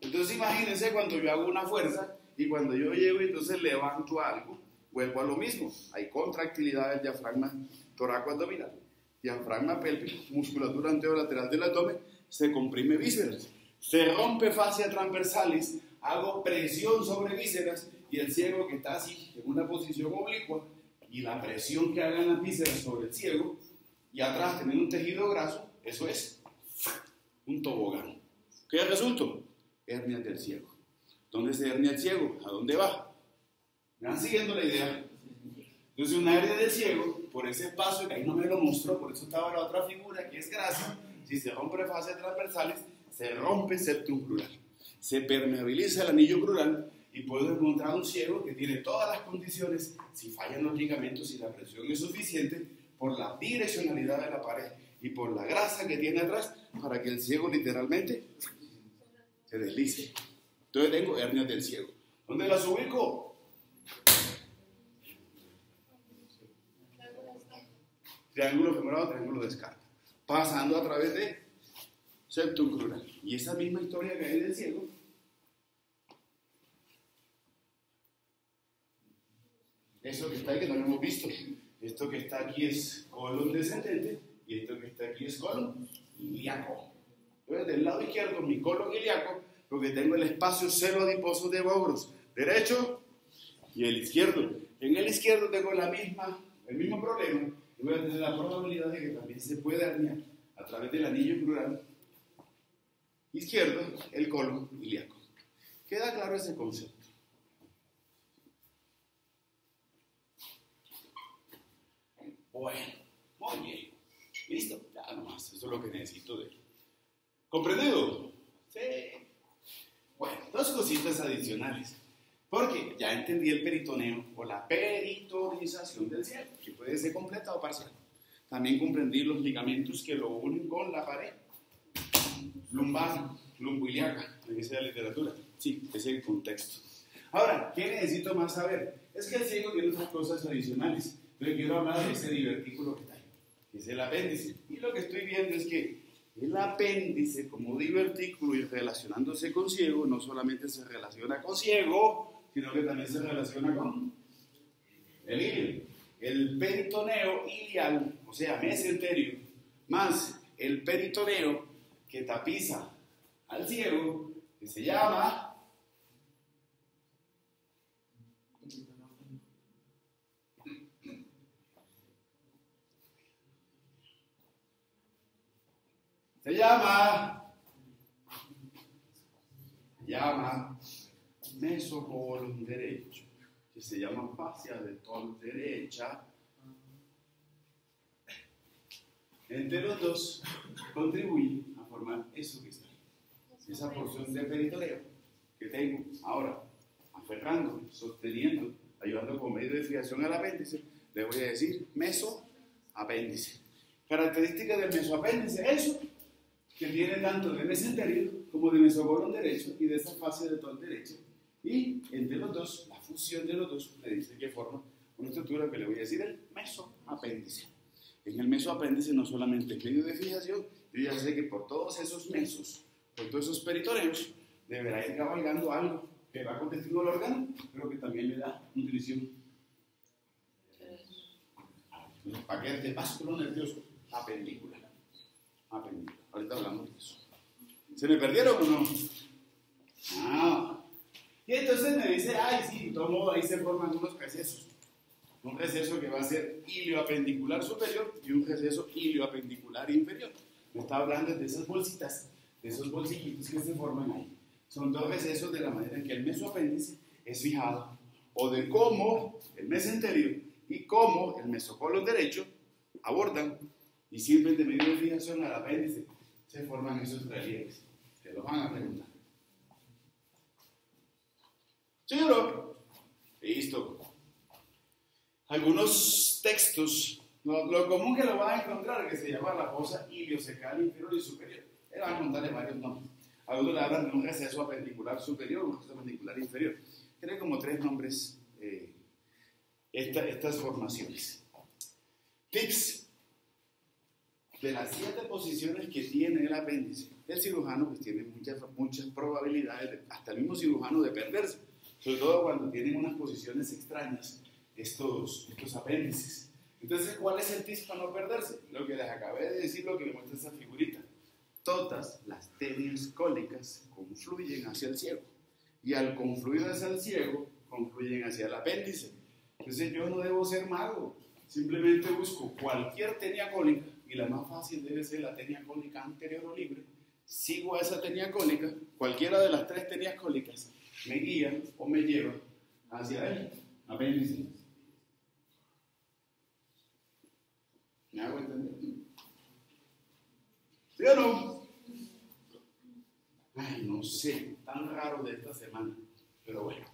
Entonces imagínense cuando yo hago una fuerza y cuando yo llego y entonces levanto algo, vuelvo a lo mismo. Hay contractilidad del diafragma torácico-abdominal, diafragma pélvico, musculatura anterolateral del abdomen, se comprime vísceras, se rompe fascia transversalis, hago presión sobre vísceras y el ciego que está así en una posición oblicua y la presión que hagan las vísceras sobre el ciego y atrás teniendo un tejido graso, eso es un tobogán. ¿Qué resultó? Hernias del ciego. ¿Dónde se hernia el ciego? ¿A dónde va? ¿Me van siguiendo la idea? Entonces una hernia del ciego, por ese espacio que ahí no me lo mostró, por eso estaba la otra figura que es grasa, si se rompe fascias transversales, se rompe septum crural. Se permeabiliza el anillo crural y puedo encontrar un ciego que tiene todas las condiciones, si fallan los ligamentos y la presión es suficiente, por la direccionalidad de la pared y por la grasa que tiene atrás, para que el ciego literalmente se deslice. Entonces tengo hernias del ciego. ¿Dónde las ubico? Triángulo femoral o triángulo de escarpa, pasando a través de septum crural. Y esa misma historia que hay del ciego, eso que está ahí que no lo hemos visto. Esto que está aquí es colon descendente y esto que está aquí es colon ilíaco. Entonces, del lado izquierdo, mi colon ilíaco, porque tengo el espacio selvo-adiposo de Bogros, derecho y el izquierdo. En el izquierdo tengo el mismo problema y voy a tener la probabilidad de que también se pueda herniar a través del anillo crural izquierdo el colon ilíaco. ¿Queda claro ese concepto? Bueno, muy bien. ¿Listo? Ya nomás, eso es lo que necesito de él. ¿Comprendido? Sí. Bueno, dos cositas adicionales. Porque ya entendí el peritoneo o la peritonización del ciego, que puede ser completa o parcial. También comprendí los ligamentos que lo unen con la pared lumbar, lumboiliaca, en esa literatura. Sí, ese es el contexto. Ahora, ¿qué necesito más saber? Es que el ciego tiene otras cosas adicionales. Entonces quiero hablar de ese divertículo que está ahí, que es el apéndice. Y lo que estoy viendo es que el apéndice, como divertículo y relacionándose con ciego, no solamente se relaciona con ciego, sino que también se relaciona con el ilio. El peritoneo ilial, o sea, mesenterio, más el peritoneo que tapiza al ciego, que se llama mesocolon derecho. que se llama fascia de Toll derecha. Entre los dos contribuyen a formar eso que está ahí, esa porción de peritoneo que tengo ahora, aferrando, sosteniendo, ayudando con medio de fijación al apéndice. Le voy a decir mesoapéndice. Características del mesoapéndice, eso que tiene tanto de mesenterio como de mesocolon derecho y de esa fascia de Toll derecha. Y entre los dos, la fusión de los dos me dice que forma una estructura que le voy a decir el mesoapéndice. En el mesoapéndice no solamente es medio de fijación, yo ya sé que por todos esos mesos, por todos esos peritoneos, deberá ir cabalgando algo que va conteniendo el órgano, pero que también le da nutrición. Los paquetes básicos nerviosos, apendícula. Ahorita hablamos de eso. ¿Se me perdieron o no? Ah. Y entonces me dice, ay, sí, de todo modo ahí se forman unos recesos. Un receso que va a ser ilioapendicular superior y un receso ilioapendicular inferior. Me está hablando de esas bolsitas, de esos bolsillitos que se forman ahí. Son dos recesos de la manera en que el mesoapéndice es fijado, o de cómo el mesenterio y cómo el mesocolon derecho abordan y sirven de medio de fijación al apéndice. Se forman esos relieves. Se los van a preguntar. ¿Sí o no? Listo. Algunos textos, lo común que lo van a encontrar, que se llama la fosa iliocecal inferior y superior. Él va a contarle varios nombres. Algunos le hablan de un receso apendicular superior, un receso apendicular inferior. Tiene como 3 nombres estas formaciones. Tips. De las 7 posiciones que tiene el apéndice, el cirujano pues tiene muchas probabilidades, hasta el mismo cirujano, de perderse. Sobre todo cuando tienen unas posiciones extrañas estos apéndices. Entonces, ¿cuál es el tip para no perderse? Lo que les acabé de decir, lo que le muestra esa figurita. Todas las tenias cólicas confluyen hacia el ciego. Y al confluir hacia el ciego, confluyen hacia el apéndice. Entonces, yo no debo ser mago. Simplemente busco cualquier tenia cólica, y la más fácil debe ser la tenia cólica anterior o libre. Sigo a esa tenia cólica, cualquiera de las 3 tenias cólicas me guía o me lleva hacia el apéndice. ¿Me hago entender? ¿Sí o no? Ay, no sé, tan raro de esta semana, pero bueno.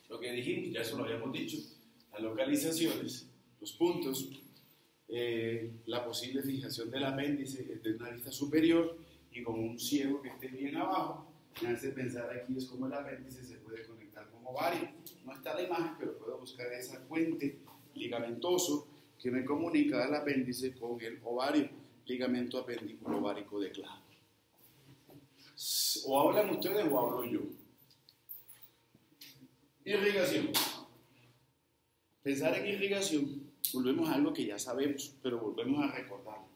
Lo que dijimos, ya eso lo habíamos dicho, las localizaciones, los puntos, la posible fijación del apéndice desde una vista superior y con un ciego que esté bien abajo, me hace pensar aquí es como el apéndice se puede conectar con ovario. No está la imagen, pero puedo buscar esa puente ligamentoso que me comunica el apéndice con el ovario, ligamento apendículo ovárico de clavo. O hablan ustedes o hablo yo. Irrigación. Pensar en irrigación, volvemos a algo que ya sabemos, pero volvemos a recordarlo.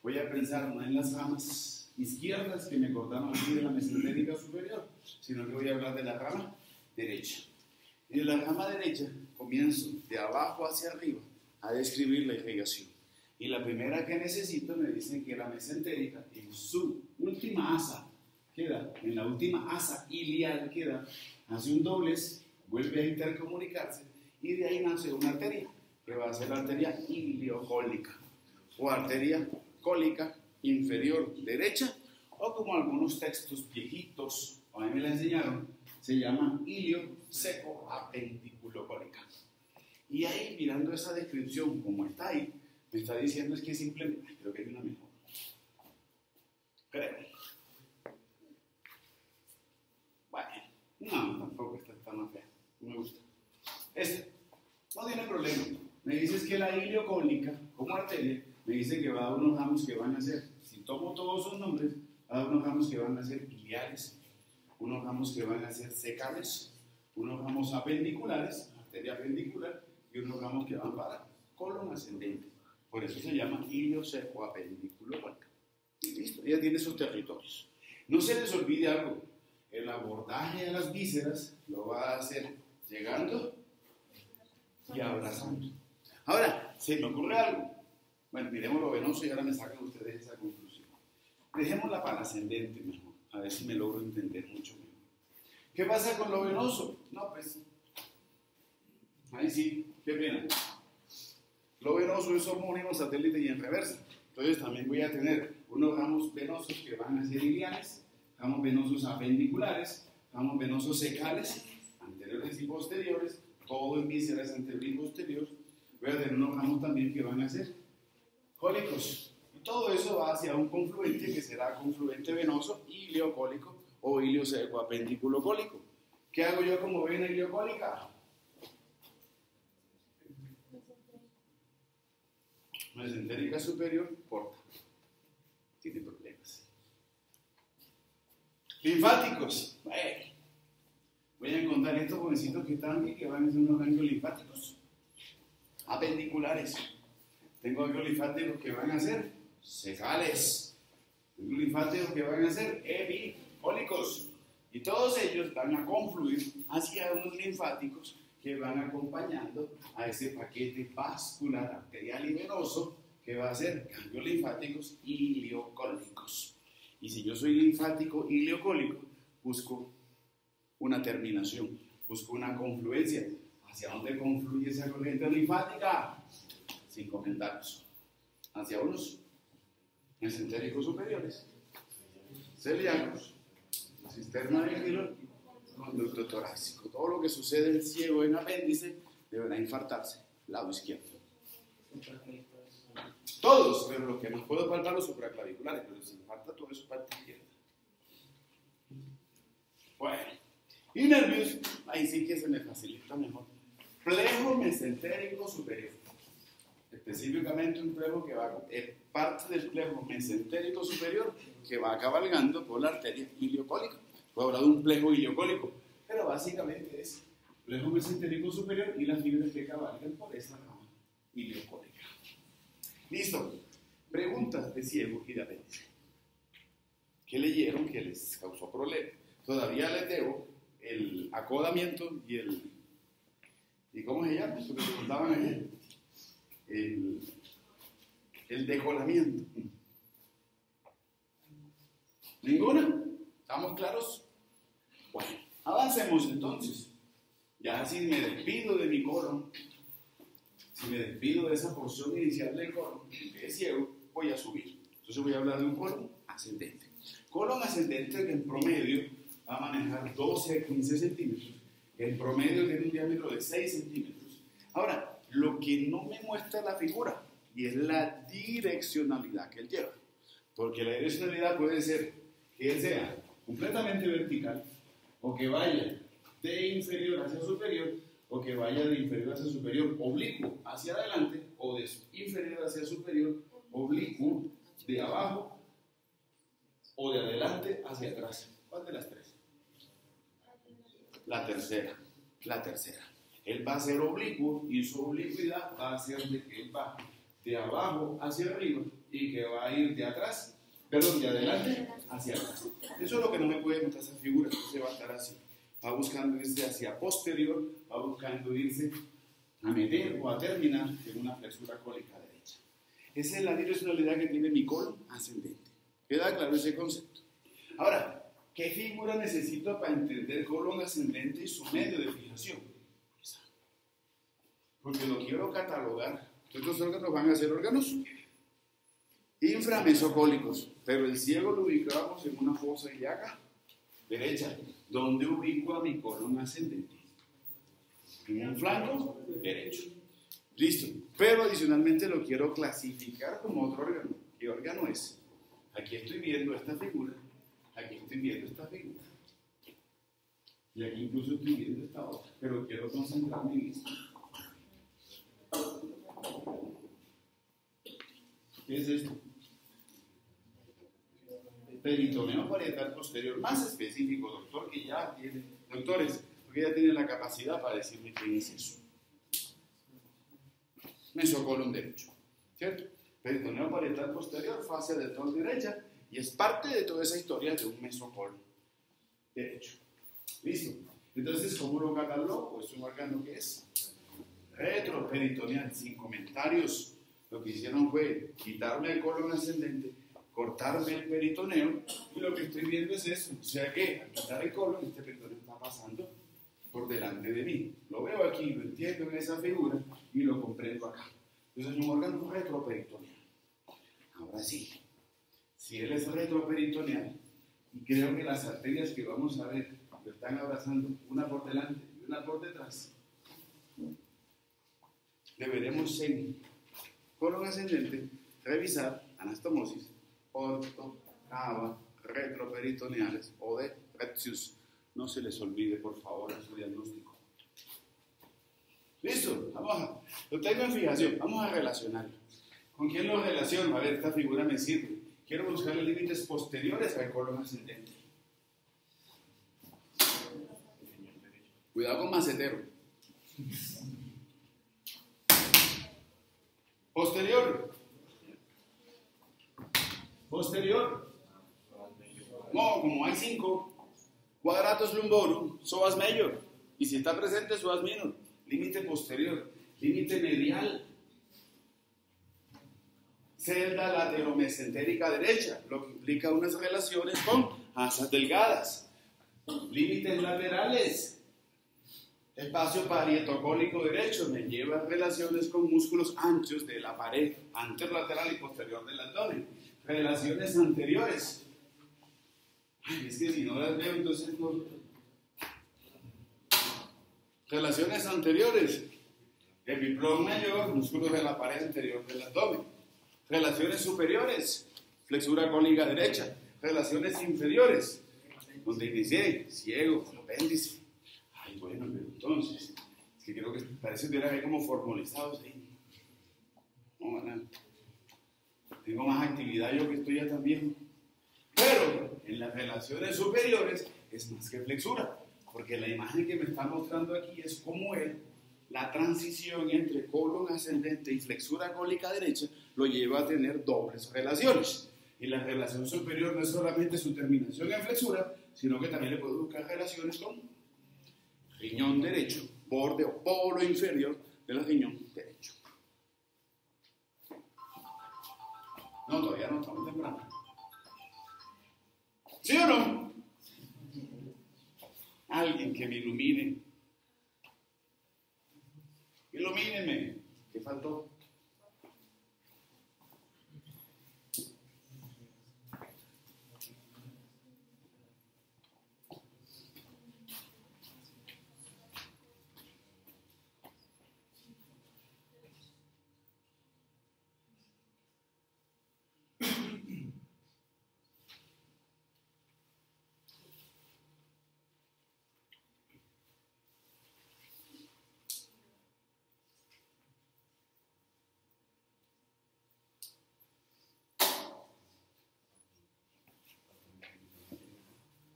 Voy a pensar no en las ramas izquierdas que me cortaron aquí de la mesentérica superior, sino que voy a hablar de la rama derecha. Y de la rama derecha comienzo de abajo hacia arriba a describir la irrigación. Y la primera que necesito me dicen que la mesentérica en su última asa queda, en la última asa ilial queda, hace un doblez, vuelve a intercomunicarse y de ahí nace una arteria que va a ser la arteria iliocólica o arteria cólica inferior derecha, o como algunos textos viejitos, a mí me la enseñaron, se llama ilioceco-apendiculocólica. Y ahí, mirando esa descripción como está ahí, me está diciendo es que simplemente, creo que hay una mejor. Creo. Bueno, no, tampoco esta está más fea, no me gusta. No tiene problema. Me dices que la iliocólica, como arteria, me dice que va a dar unos ramos que van a ser, si tomo todos esos nombres, va a dar unos ramos que van a ser iliares, unos ramos que van a ser secales, unos ramos apendiculares, arteria apendicular, y unos ramos que van para colon ascendente. Por eso se llama iliocecoapendiculocólica. Y listo, ella tiene sus territorios. No se les olvide algo, el abordaje de las vísceras lo va a hacer llegando y abrazando. Ahora, se me ocurre algo. Bueno, miremos lo venoso y ahora me sacan ustedes esa conclusión. Dejémosla para ascendente mejor, a ver si me logro entender mucho mejor. ¿Qué pasa con lo venoso? No, pues, ahí sí, qué pena. Lo venoso es homónimo, satélite y en reversa. Entonces también voy a tener unos ramos venosos que van a ser ilianes, ramos venosos apendiculares, ramos venosos secales, anteriores y posteriores, todo en vísceras anterior y posterior. Voy a tener unos ramos también que van a ser cólicos. Y todo eso va hacia un confluente que será confluente venoso ileocólico o iliocecoapendiculocólico. ¿Qué hago yo como vena ileocólica? Mesentérica superior, porta. Tiene problemas. Linfáticos. Voy a encontrar estos jovencitos que están aquí, que van a ser unos ganglios linfáticos apendiculares. Tengo ganglios linfáticos que van a ser cefales. Tengo linfáticos que van a ser epicólicos. Y todos ellos van a confluir hacia unos linfáticos que van acompañando a ese paquete vascular, arterial y venoso que va a ser ganglios linfáticos ileocólicos. Y si yo soy linfático ileocólico, busco una terminación, busco una confluencia. ¿Hacia dónde confluye esa corriente linfática? Sin comentarios. Hacia unos mesentéricos superiores, celíacos, cisterna de conducto torácico. Todo lo que sucede en ciego en apéndice deberá infartarse, lado izquierdo. Todos, pero lo que más puedo palpar los supraclaviculares, pero se infarta todo eso parte izquierda. Bueno, y nervios, ahí sí que se me facilita mejor. Plejo mesentérico superior. Específicamente un plejo que va, parte del plejo mesentérico superior que va cabalgando por la arteria ileocólica. Puedo hablar de un plejo ileocólico, pero básicamente es plejo mesentérico superior y las fibras que cabalgan por esa rama ileocólica. Listo. Preguntas de ciego y de apéndice. ¿Qué leyeron que les causó problema? Todavía les debo el acodamiento y el... ¿Y cómo se llama? Eso que se contaban ayer. El decolamiento. ¿Ninguna? ¿Estamos claros? Bueno, avancemos entonces. Ya si me despido de mi colon, si me despido de esa porción inicial del colon, que es ciego, voy a subir. Entonces voy a hablar de un colon ascendente. Colon ascendente que en promedio va a manejar 12 a 15 centímetros. En promedio tiene un diámetro de 6 centímetros. Ahora, lo que no me muestra la figura, y es la direccionalidad que él lleva. Porque la direccionalidad puede ser que él sea completamente vertical, o que vaya de inferior hacia superior, o que vaya de inferior hacia superior oblicuo hacia adelante, o de inferior hacia superior oblicuo de abajo, o de adelante hacia atrás. ¿Cuál de las tres? La tercera. Él va a ser oblicuo y su oblicuidad va a ser de que él va de abajo hacia arriba y que va a ir de atrás, perdón, de adelante hacia atrás. Eso es lo que no me puede mostrar esa figura, se va a estar así. Va buscando irse hacia posterior, va buscando irse a meter o a terminar en una flexura cólica derecha. Esa es la direccionalidad que tiene mi colon ascendente. ¿Queda claro ese concepto? Ahora, ¿qué figura necesito para entender colon ascendente y su medio de fijación? Porque lo quiero catalogar. Estos órganos van a ser órganos inframesocólicos, pero el ciego lo ubicamos en una fosa ilíaca derecha, donde ubico a mi colon ascendente. En un flanco derecho. Listo. Pero adicionalmente lo quiero clasificar como otro órgano. ¿Qué órgano es? Aquí estoy viendo esta figura, aquí estoy viendo esta figura, y aquí incluso estoy viendo esta otra, pero quiero concentrarme en esto. ¿Qué es esto? Peritoneo parietal posterior, más específico, doctor, que ya tiene, doctores, porque ya tienen la capacidad para decirme qué es eso. Mesocolon derecho, ¿cierto? Peritoneo parietal posterior, fascia del toro derecha, y es parte de toda esa historia de un mesocolon derecho. ¿Listo? Entonces, ¿cómo lo catalogo? Pues un órgano que es retroperitoneal, sin comentarios. Lo que hicieron fue quitarme el colon ascendente, cortarme el peritoneo y lo que estoy viendo es eso. O sea que al quitar el colon, este peritoneo está pasando por delante de mí. Lo veo aquí, lo entiendo en esa figura y lo comprendo acá. Entonces es un órgano retroperitoneal. Ahora sí, si él es retroperitoneal y creo que las arterias que vamos a ver lo están abrazando una por delante y una por detrás, deberemos en colon ascendente revisar anastomosis, orto, cava, retroperitoneales o de rectus. No se les olvide, por favor, su diagnóstico. ¿Listo? Lo tengo en fijación. Vamos a relacionarlo. ¿Con quién lo relaciono? A ver, esta figura me sirve. Quiero buscar los límites posteriores al colon ascendente. Cuidado con macetero. Posterior. Posterior. No, como hay 5. Quadratus lumborum, psoas major. Y si está presente, psoas minor. Límite posterior. Límite medial. Celda lateromesentérica derecha, lo que implica unas relaciones con asas delgadas. Límites laterales. Espacio parietocólico derecho me lleva a relaciones con músculos anchos de la pared anterolateral y posterior del abdomen. Relaciones anteriores. Ay, es que si no las veo, entonces no. Relaciones anteriores. Epiplón mayor, músculos de la pared anterior del abdomen. Relaciones superiores, flexura cónica derecha. Relaciones inferiores, donde inicié, ciego, apéndice. Ay, bueno, pero entonces, es que creo que parece que eran como formalizados ahí. No, ¿verdad? Tengo más actividad yo que estoy ya tan viejo. Pero en las relaciones superiores es más que flexura, porque la imagen que me está mostrando aquí es como la transición entre colon ascendente y flexura cólica derecha lo lleva a tener dobles relaciones. Y la relación superior no es solamente su terminación en flexura, sino que también le puede buscar relaciones con riñón derecho, borde o polo inferior del riñón derecho. No, todavía no, estamos temprano. ¿Sí o no? Alguien que me ilumine. Ilumíneme. ¿Qué faltó?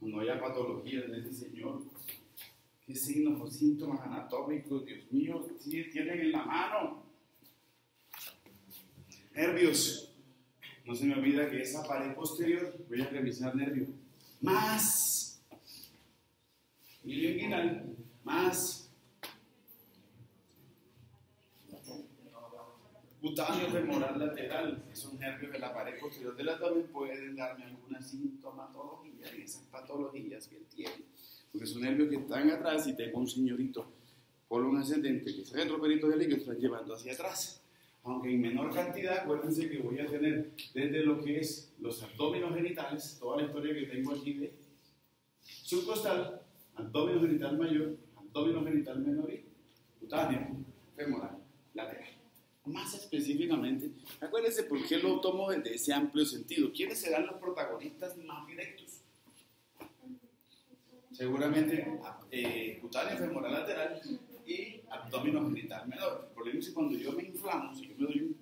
No haya patologías de ese señor. ¿Qué signos o síntomas anatómicos, Dios mío, sí tienen en la mano? Nervios. No se me olvida que esa pared posterior, voy a revisar nervio. Más. Hilio inguinal. Más. Cutáneo femoral lateral. Esos nervios de la pared posterior del abdomen pueden darme alguna sintomatología en esas patologías que él tiene. Porque son nervios que están atrás y tengo un señorito colon ascendente que es retroperitoneal y que están llevando hacia atrás. Aunque en menor cantidad, acuérdense que voy a tener desde lo que es los abdómenos genitales, toda la historia que tengo aquí de subcostal, abdómeno genital mayor, abdómeno genital menor y cutáneo femoral lateral. Más específicamente, acuérdense por qué lo tomo desde ese amplio sentido. ¿Quiénes serán los protagonistas más directos? Seguramente cutáneo femoral lateral y abdómeno genital menor. El problema es que cuando yo me inflamo, si yo me doy un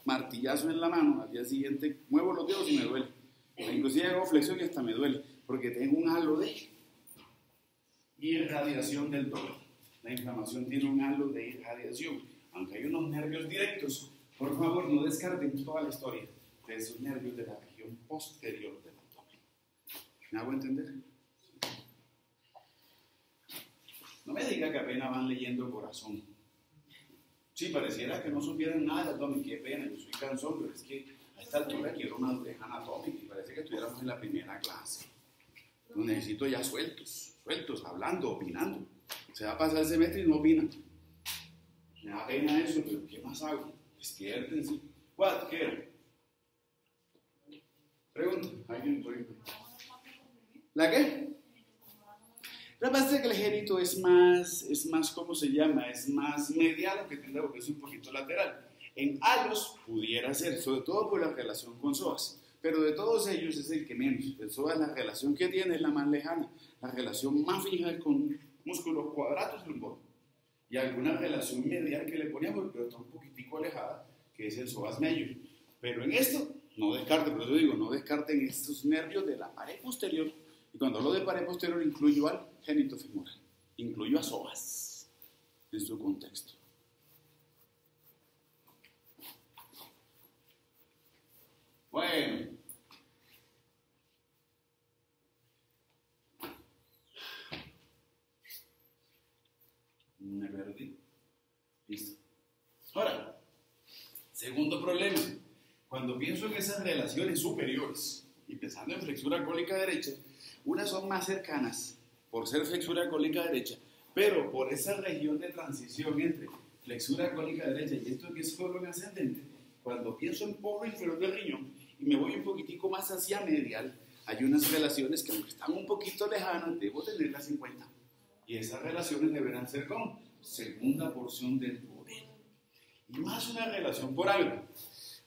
martillazo en la mano, al día siguiente muevo los dedos y me duele. Inclusive hago flexión y hasta me duele, porque tengo un halo de irradiación del dolor. La inflamación tiene un halo de irradiación. Aunque hay unos nervios directos, por favor no descarten toda la historia de esos nervios de la región posterior del abdomen. ¿Me hago entender? No me diga que apenas van leyendo corazón. Sí, pareciera que no supieran nada del abdomen. Qué pena, yo soy cansón, pero es que A esta altura quiero madurez anatómica y parece que estuviéramos en la primera clase. Los necesito ya sueltos, hablando, opinando. Se va a pasar el semestre y no opinan. Me da pena eso, pero ¿qué más hago? Despiértense. ¿Qué era? Pregunta. ¿Alguien por ahí? ¿La qué? La base que el génito es más, ¿cómo se llama? Es más medial, que tendrá porque es un poquito lateral. En halos pudiera ser, sobre todo por la relación con psoas, pero de todos ellos es el que menos. El psoas, la relación que tiene es la más lejana, la relación más fija es con músculos cuadratos lumbar. Y alguna relación medial que le ponemos, pero está un poquitico alejada, que es el psoas major. Pero en esto, no descarten, por eso digo, no descarten estos nervios de la pared posterior. Y cuando hablo de pared posterior, incluyo al génito femoral, incluyo a psoas en su contexto. Bueno. Me perdí. Listo. Ahora, segundo problema. Cuando pienso en esas relaciones superiores, y pensando en flexura cólica derecha, unas son más cercanas por ser flexura cólica derecha, pero por esa región de transición entre flexura cólica derecha y esto que es colon ascendente, cuando pienso en polo inferior del riñón y me voy un poquitico más hacia medial, hay unas relaciones que aunque están un poquito lejanas, debo tenerlas en cuenta. Y esas relaciones deberán ser con segunda porción del poder. Y más una relación por algo.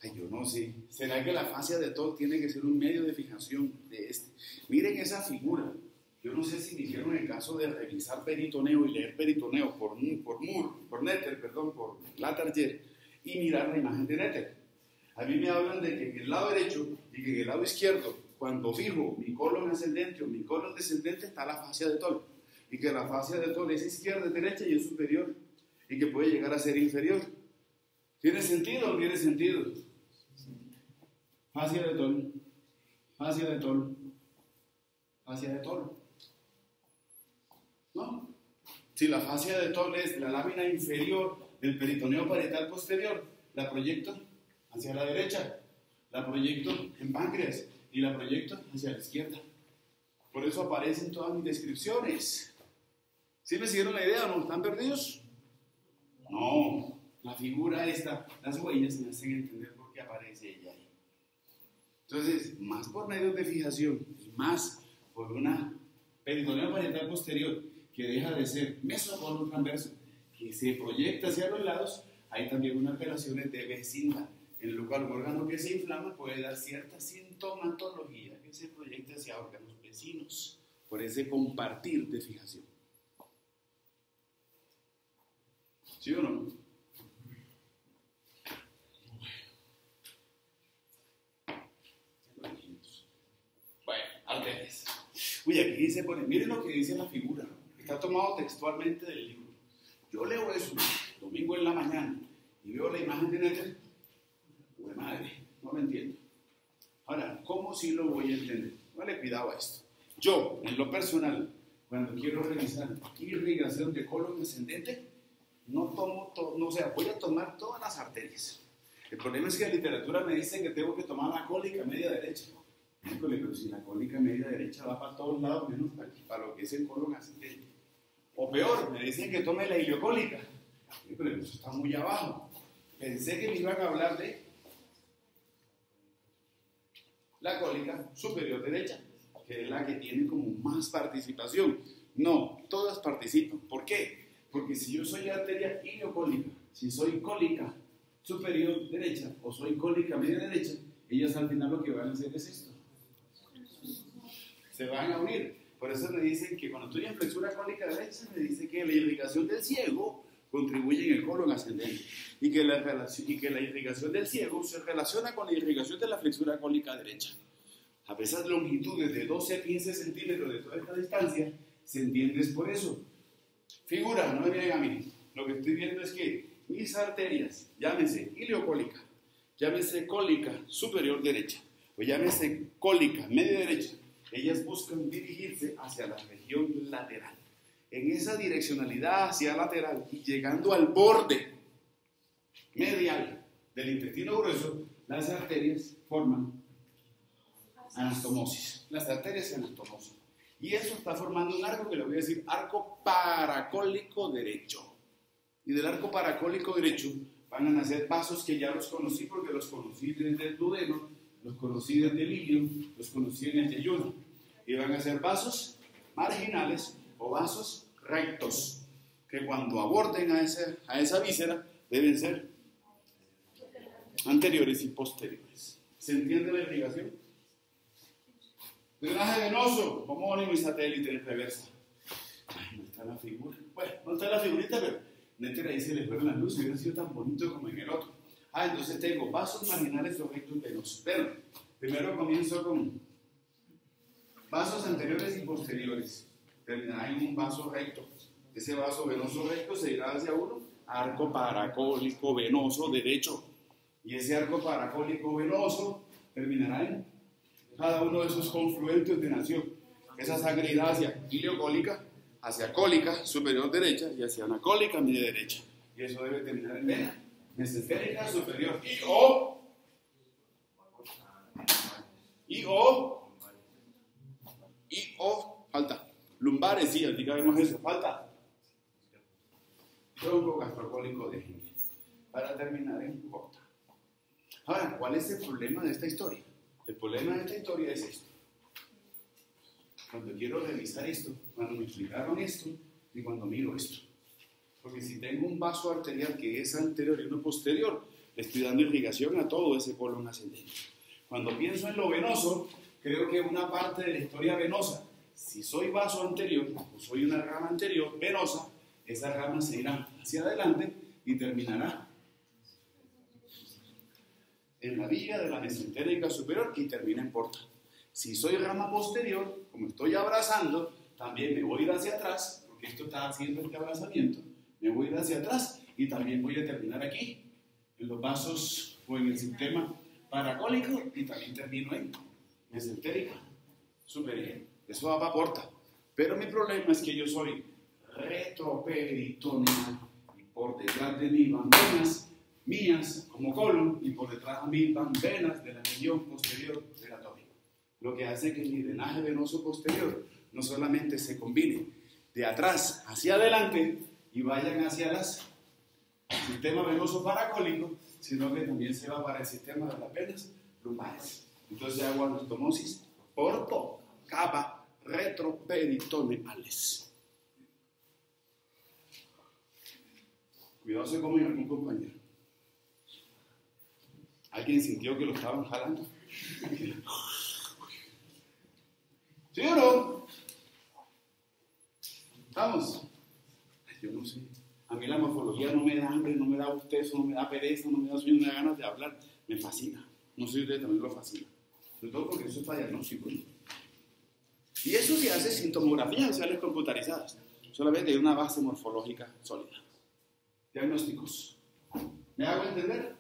Ay, yo no sé. ¿Será que la fascia de Toll tiene que ser un medio de fijación de este? Miren esa figura. Yo no sé si me hicieron el caso de revisar peritoneo y leer peritoneo por Netter, por Latarjer, y mirar la imagen de Netter. A mí me hablan de que en el lado derecho y que en el lado izquierdo, cuando fijo mi colon ascendente o mi colon descendente, está la fascia de Toll. Y que la fascia de Toll es izquierda, derecha y es superior. Y que puede llegar a ser inferior. ¿Tiene sentido o no tiene sentido? Fascia de Toll, fascia de Toll, fascia de Toll. ¿No? Si la fascia de Toll es la lámina inferior del peritoneo parietal posterior, la proyecto hacia la derecha, la proyecto en páncreas y la proyecto hacia la izquierda. Por eso aparecen todas mis descripciones. ¿Sí me siguieron la idea o no? ¿Están perdidos? No, la figura esta, las huellas me hacen entender por qué aparece ella ahí. Entonces, más por medios de fijación y más por una peritoneo parietal posterior que deja de ser mesocolon transverso, que se proyecta hacia los lados, hay también unas relaciones de vecindad. En lugar de un órgano que se inflama, puede dar cierta sintomatología que se proyecta hacia órganos vecinos, por ese compartir de fijación. ¿Sí o no? Bueno, al revés. Uy, aquí se pone, miren lo que dice la figura, está tomado textualmente del libro. Yo leo eso domingo en la mañana y veo la imagen de Netter. Uy, madre, no lo entiendo. Ahora, ¿cómo sí lo voy a entender? Vale, cuidado a esto. Yo, en lo personal, cuando quiero realizar irrigación de colon ascendente, no tomo todo, voy a tomar todas las arterias. El problema es que la literatura me dice que tengo que tomar la cólica media derecha. Pero si la cólica media derecha va para todos lados, menos para lo que es el colon ascendente. O peor, me dicen que tome la iliocólica. Pero eso está muy abajo. Pensé que me iban a hablar de la cólica superior derecha, que es la que tiene como más participación. No, todas participan. ¿Por qué? Porque si yo soy arteria iliocólica, si soy cólica superior derecha o soy cólica media derecha, ellas al final lo que van a hacer es esto. Se van a unir. Por eso me dicen que cuando estoy en flexura cólica derecha, me dice que la irrigación del ciego contribuye en el colon ascendente y que la irrigación del ciego se relaciona con la irrigación de la flexura cólica derecha. A pesar de longitudes de 12 a 15 centímetros de toda esta distancia, se entiende es por eso. Figura, no me miren a mí. Lo que estoy viendo es que mis arterias, llámese iliocólica, llámese cólica superior derecha, o llámese cólica media derecha, ellas buscan dirigirse hacia la región lateral. En esa direccionalidad hacia lateral y llegando al borde medial del intestino grueso, las arterias forman anastomosis. Las arterias anastomosis. Y eso está formando un arco que le voy a decir arco paracólico derecho. Y del arco paracólico derecho van a nacer vasos que ya los conocí porque los conocí desde el duodeno, los conocí desde el ilio, los conocí en el yeyuno. Y van a ser vasos marginales o vasos rectos, que cuando aborden a esa víscera deben ser anteriores y posteriores. ¿Se entiende la irrigación? Drenaje venoso, homónimo y satélite en reversa. Ay, no está la figura. Bueno, no está la figurita, pero neta ahí se le fueron las luces, hubiera sido tan bonito como en el otro. Entonces tengo vasos marginales o rectos venosos. Pero primero comienzo con vasos anteriores y posteriores. Terminará en un vaso recto. Ese vaso venoso recto se irá hacia uno, arco paracólico venoso derecho. Y ese arco paracólico venoso terminará en cada uno de esos confluentes de nación. Esa sangre irá hacia ileocólica, hacia cólica superior derecha y hacia anacólica media derecha. Y eso debe terminar en vena mesentérica superior. Falta. Lumbares, sí, aquí vemos eso, falta. Tronco gastrocólico de Henle. Para terminar en porta. Ahora, ¿cuál es el problema de esta historia? El problema de esta historia es esto. Cuando quiero revisar esto, cuando me explicaron esto y cuando miro esto. Porque si tengo un vaso arterial que es anterior y uno posterior, le estoy dando irrigación a todo ese colon ascendente. Cuando pienso en lo venoso, creo que una parte de la historia venosa, si soy vaso anterior o soy una rama anterior venosa, esa rama se irá hacia adelante y terminará en la vía de la mesentérica superior y termina en porta. Si soy rama posterior, como estoy abrazando, también me voy a ir hacia atrás, porque esto está haciendo este abrazamiento, me voy a ir hacia atrás y también voy a terminar aquí, en los vasos o en el sistema paracólico y también termino en mesentérica superior. Eso va para porta. Pero mi problema es que yo soy retroperitoneal y por detrás de mí van venas mías como colon y por detrás de mí van venas de la región posterior de la tópica. Lo que hace que mi drenaje venoso posterior no solamente se combine de atrás hacia adelante y vayan hacia el sistema venoso paracólico, sino que también se va para el sistema de las venas lumbares. Entonces hago anastomosis por capa retroperitoneales. Cuidado se come algún compañero. ¿Alguien sintió que lo estaban jalando? ¿Sí o no? ¿Estamos? Yo no sé. A mí la morfología no me da hambre, no me da bostezo, no me da pereza, no me da sueño, no me da ganas de hablar. Me fascina. No sé si ustedes también lo fascina. Sobre todo porque eso es para diagnóstico, ¿no? Y eso se hace sin tomografías visuales computarizadas. Solamente hay una base morfológica sólida. Diagnósticos. ¿Me hago entender?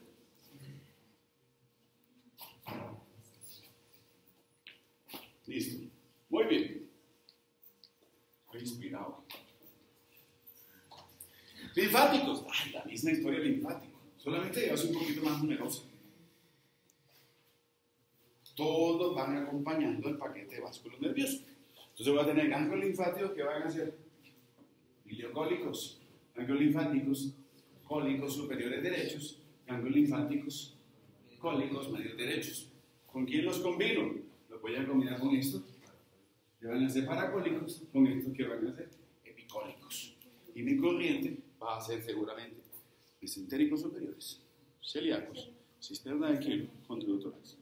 Listo. Muy bien. Estoy inspirado. Linfáticos. Ay, la misma historia linfático. Solamente es un poquito más numerosa. Todos van acompañando el paquete vascular nervioso. Entonces voy a tener ganglios linfáticos que van a ser ileocólicos, ganglios linfáticos cólicos superiores derechos, ganglios linfáticos cólicos medios derechos. ¿Con quién los combino? Los voy a combinar con estos, que van a ser paracólicos, con estos que van a ser epicólicos. Y mi corriente va a ser seguramente mesentéricos superiores, celíacos, cisterna de Kilo, contributo torácico.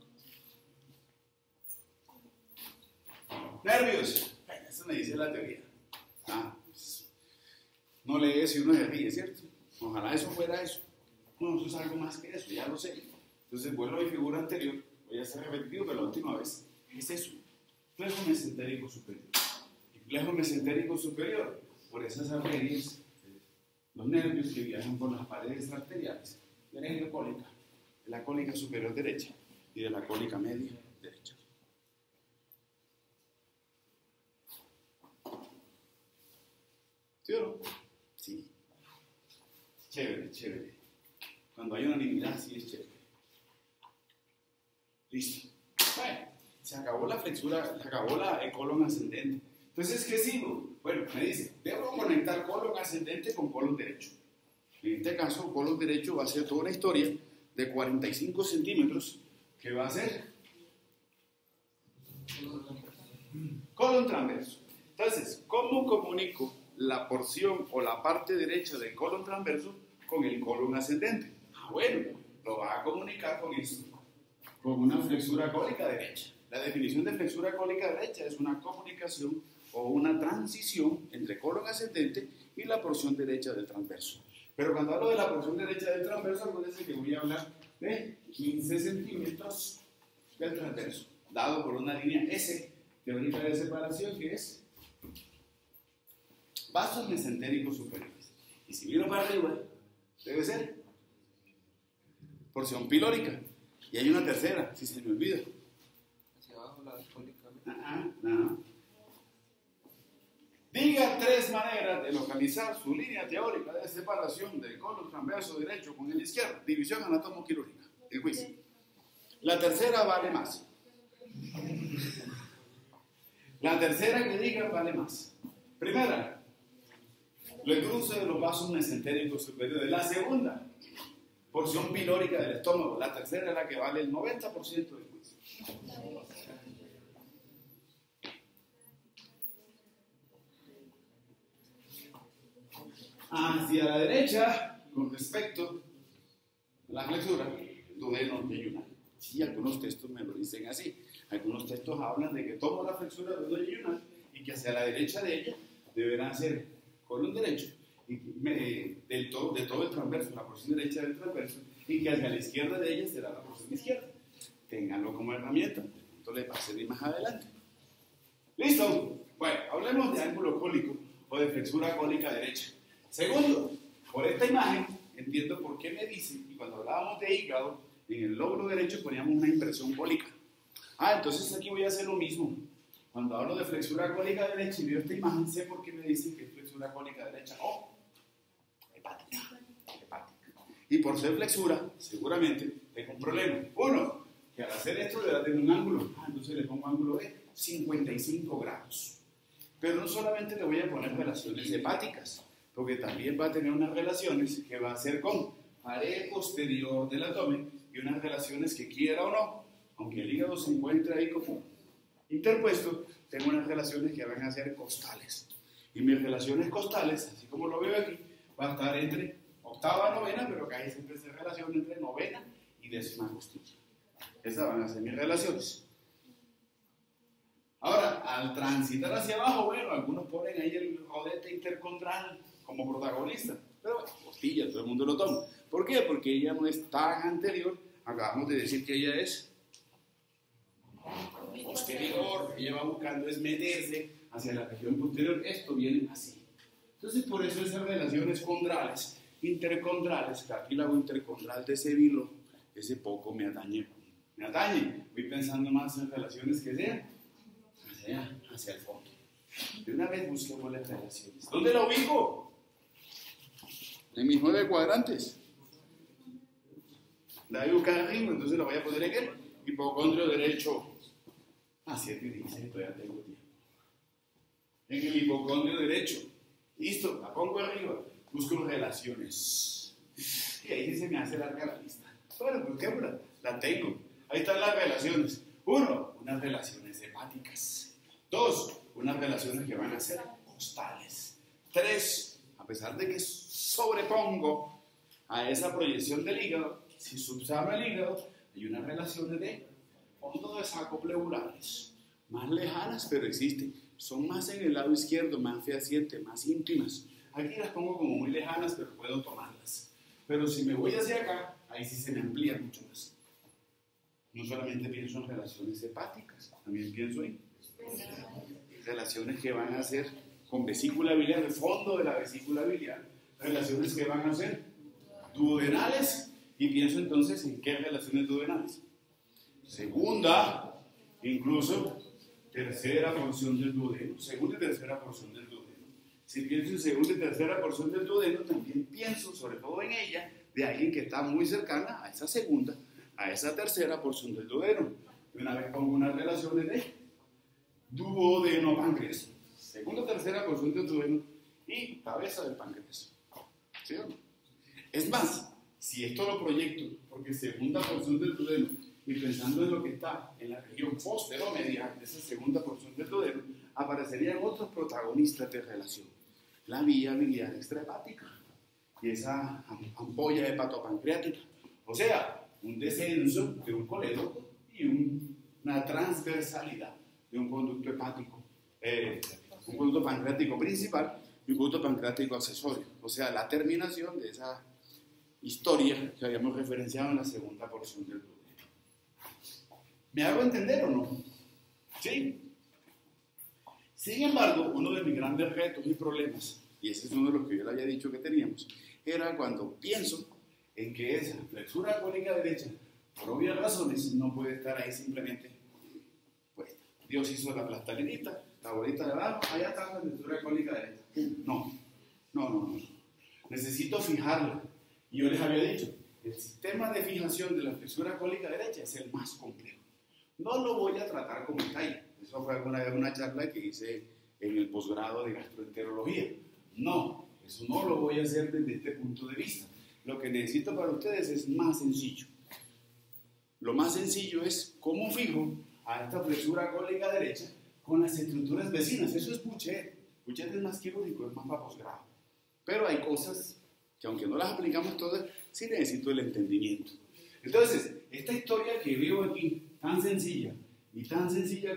Nervios. Eso me dice la teoría. Pues, no lee eso y uno se ríe, ¿cierto? Ojalá eso fuera eso. No, eso es algo más que eso, ya lo sé. Entonces vuelvo a mi figura anterior. Voy a ser repetitivo, pero la última vez. ¿Qué es eso? Plejo mesentérico superior. Y plejo mesentérico superior, por esas arterias, los nervios que viajan por las paredes arteriales de la ileocólica, de la cólica superior derecha y de la cólica media derecha. ¿Sí o no? Sí. Chévere, chévere. Cuando hay unanimidad, sí es chévere. Listo. Bueno, se acabó la flexura, se acabó el colon ascendente. Entonces, ¿qué sigo? Bueno, me dice, debo conectar colon ascendente con colon derecho. En este caso, colon derecho va a ser toda una historia de 45 centímetros que va a ser colon transverso. Entonces, ¿cómo comunico la porción o la parte derecha del colon transverso con el colon ascendente? Bueno, lo va a comunicar con esto, con una flexura cólica derecha. La definición de flexura cólica derecha es una comunicación o una transición entre colon ascendente y la porción derecha del transverso. Pero cuando hablo de la porción derecha del transverso, acuérdense que voy a hablar de 15 centímetros del transverso, dado por una línea S teórica de separación que es vasos mesentéricos superiores. Y si miro para arriba, debe ser porción pilórica. Y hay una tercera, si se me olvida. Hacia abajo la cólica. No. Diga 3 maneras de localizar su línea teórica de separación del colon transverso derecho con el izquierdo. División anatómico-quirúrgica. El quiz. La tercera vale más. La tercera que diga vale más. Primera, el cruce de los vasos mesentéricos superiores. La segunda, porción pilórica del estómago. La tercera es la que vale el 90% del quiz. Hacia la derecha, con respecto a la flexura, duodeno yeyunal. Sí, algunos textos me lo dicen así. Algunos textos hablan de que tomo la flexura duodeno yeyunal y que hacia la derecha de ella deberán ser colon derecho y de todo el transverso, la porción derecha del transverso, y que hacia la izquierda de ella será la porción izquierda. Ténganlo como herramienta. Esto le va a servir más adelante. ¿Listo? Bueno, hablemos de ángulo cólico o de flexura cólica derecha. Segundo, por esta imagen entiendo por qué me dicen, y cuando hablábamos de hígado, en el lóbulo derecho poníamos una impresión cólica. Entonces aquí voy a hacer lo mismo. Cuando hablo de flexura cólica derecha y veo esta imagen, sé por qué me dicen que es flexura cólica derecha. Hepática. Y por ser flexura, seguramente tengo un problema. Uno, que al hacer esto le da tener un ángulo. Entonces le pongo ángulo de 55 grados. Pero no solamente le voy a poner relaciones hepáticas, porque también va a tener unas relaciones que va a ser con pared posterior del abdomen y unas relaciones que quiera o no, aunque el hígado se encuentre ahí como interpuesto, tengo unas relaciones que van a ser costales. Y mis relaciones costales, así como lo veo aquí, va a estar entre octava y novena, pero que ahí siempre se relaciona entre novena y décima costilla. Esas van a ser mis relaciones. Ahora, al transitar hacia abajo, bueno, algunos ponen ahí el rodete intercondral como protagonista, pero bueno, costilla, todo el mundo lo toma. ¿Por qué? Porque ella no es tan anterior, acabamos de decir que ella es posterior, ella va buscando es meterse hacia la región posterior, esto viene así. Entonces, por eso esas relaciones condrales, intercondrales, cartílago intercondral de ese vilo, ese poco me atañe. Voy pensando más en relaciones que sean hacia el fondo. De una vez busquemos las relaciones. ¿Dónde la ubico? En mis 9 cuadrantes. La voy a buscar arriba, entonces la voy a poner en el hipocondrio derecho. 7 y 16, todavía tengo tiempo. En el hipocondrio derecho. Listo, la pongo arriba. Busco relaciones. Y ahí sí se me hace larga la lista. Bueno, busquémosla. La tengo. Ahí están las relaciones. 1, unas relaciones hepáticas. 2, unas relaciones que van a ser costales. 3, a pesar de que sobrepongo a esa proyección del hígado, si subsano el hígado, hay unas relaciones de fondo de saco pleurales, más lejanas, pero existen. Son más en el lado izquierdo, más fehacientes, más íntimas. Aquí las pongo como muy lejanas, pero puedo tomarlas. Pero si me voy hacia acá, ahí sí se me amplía mucho más. No solamente pienso en relaciones hepáticas, también pienso en relaciones que van a ser con vesícula biliar, el fondo de la vesícula biliar, relaciones que van a ser duodenales, y pienso entonces en qué relaciones duodenales. Segunda, incluso tercera porción del duodeno, segunda y tercera porción del duodeno. Si pienso en segunda y tercera porción del duodeno, también pienso sobre todo en ella, de alguien que está muy cercana a esa segunda, a esa tercera porción del duodeno. de una vez pongo unas relaciones de duodeno páncreas. Segunda, tercera porción del duodeno y cabeza del páncreas. ¿Sí o no? Es más, si esto lo proyecto, porque segunda porción del duodeno, y pensando en lo que está en la región posteromedial, esa segunda porción del duodeno, aparecerían otros protagonistas de relación. La vía biliar extrahepática y esa ampolla hepatopancreática. O sea, un descenso de un colédoco y una transversalidad de un conducto hepático, un conducto pancreático principal y un conducto pancreático accesorio. O sea, la terminación de esa historia que habíamos referenciado en la segunda porción del duodeno. ¿Me hago entender o no? Sí. Sin embargo, uno de mis grandes retos y problemas, y ese es uno de los que yo le había dicho que teníamos, era cuando pienso en que esa flexura cólica derecha, por obvias razones, no puede estar ahí simplemente puesta. Dios hizo la plastalinita, la bolita de abajo, allá está la flexura cólica derecha. No. Necesito fijarla. Y yo les había dicho, el sistema de fijación de la flexura cólica derecha es el más complejo. No lo voy a tratar como está ahí. Eso fue alguna vez una charla que hice en el posgrado de gastroenterología. No, eso no lo voy a hacer desde este punto de vista. Lo que necesito para ustedes es más sencillo. Lo más sencillo es cómo fijo a esta flexura cólica derecha con las estructuras vecinas. Eso es Buchet. Buchet es más quirúrgico, es más para posgrado. Pero hay cosas que aunque no las aplicamos todas, sí necesito el entendimiento. Entonces, esta historia que veo aquí, tan sencilla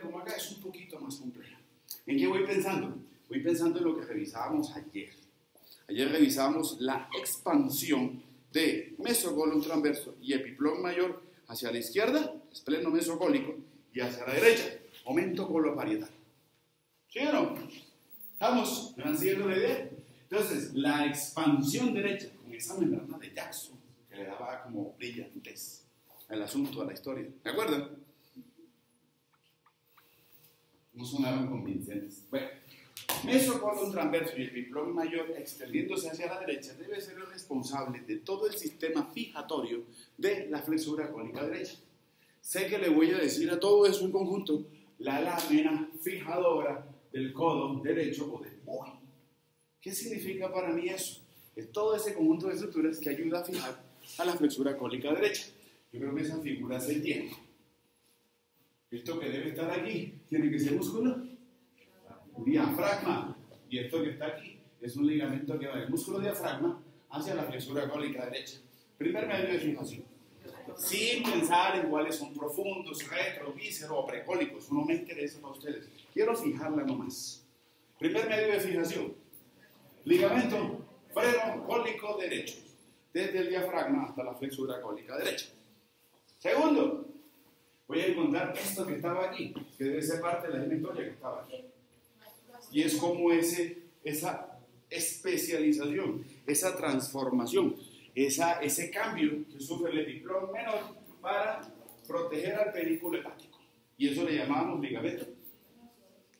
como acá, es un poquito más compleja. ¿En qué voy pensando? Voy pensando en lo que revisábamos ayer. Ayer revisamos la expansión de mesocolon transverso y epiplón mayor hacia la izquierda, espleno mesocólico, y hacia la derecha, aumento coloparietal. ¿Sí o no? ¿Estamos? ¿Me van siguiendo la idea? Entonces, la expansión derecha, con esa membrana de Jackson, que le daba como brillantez al asunto, a la historia. ¿De acuerdo? No sonaron convincentes. Bueno, mesocolon transverso y epiplón mayor extendiéndose hacia la derecha debe ser el responsable de todo el sistema fijatorio de la flexura cólica derecha. Sé que le voy a decir a todo eso en conjunto la lámina fijadora del codo derecho o del muy. ¿Qué significa para mí eso? Es todo ese conjunto de estructuras que ayuda a fijar a la flexura cólica derecha. Yo creo que esa figura se entiende. Esto que debe estar aquí tiene que ser músculo diafragma. Y esto que está aquí es un ligamento que va del músculo diafragma hacia la flexura cólica derecha. Primer medio de fijación. Sin pensar en cuáles son profundos, retro, víscero o precólicos. No me interesa para ustedes. Quiero fijarla nomás. Primer medio de fijación. Ligamento freno cólico derecho. Desde el diafragma hasta la flexura cólica derecha. Segundo, voy a encontrar esto que estaba aquí, que debe ser parte de la misma historia que estaba aquí. Y es como esa especialización, esa transformación, ese cambio que sufre el epiplón menor para proteger al pedículo hepático. Y eso le llamamos ligamento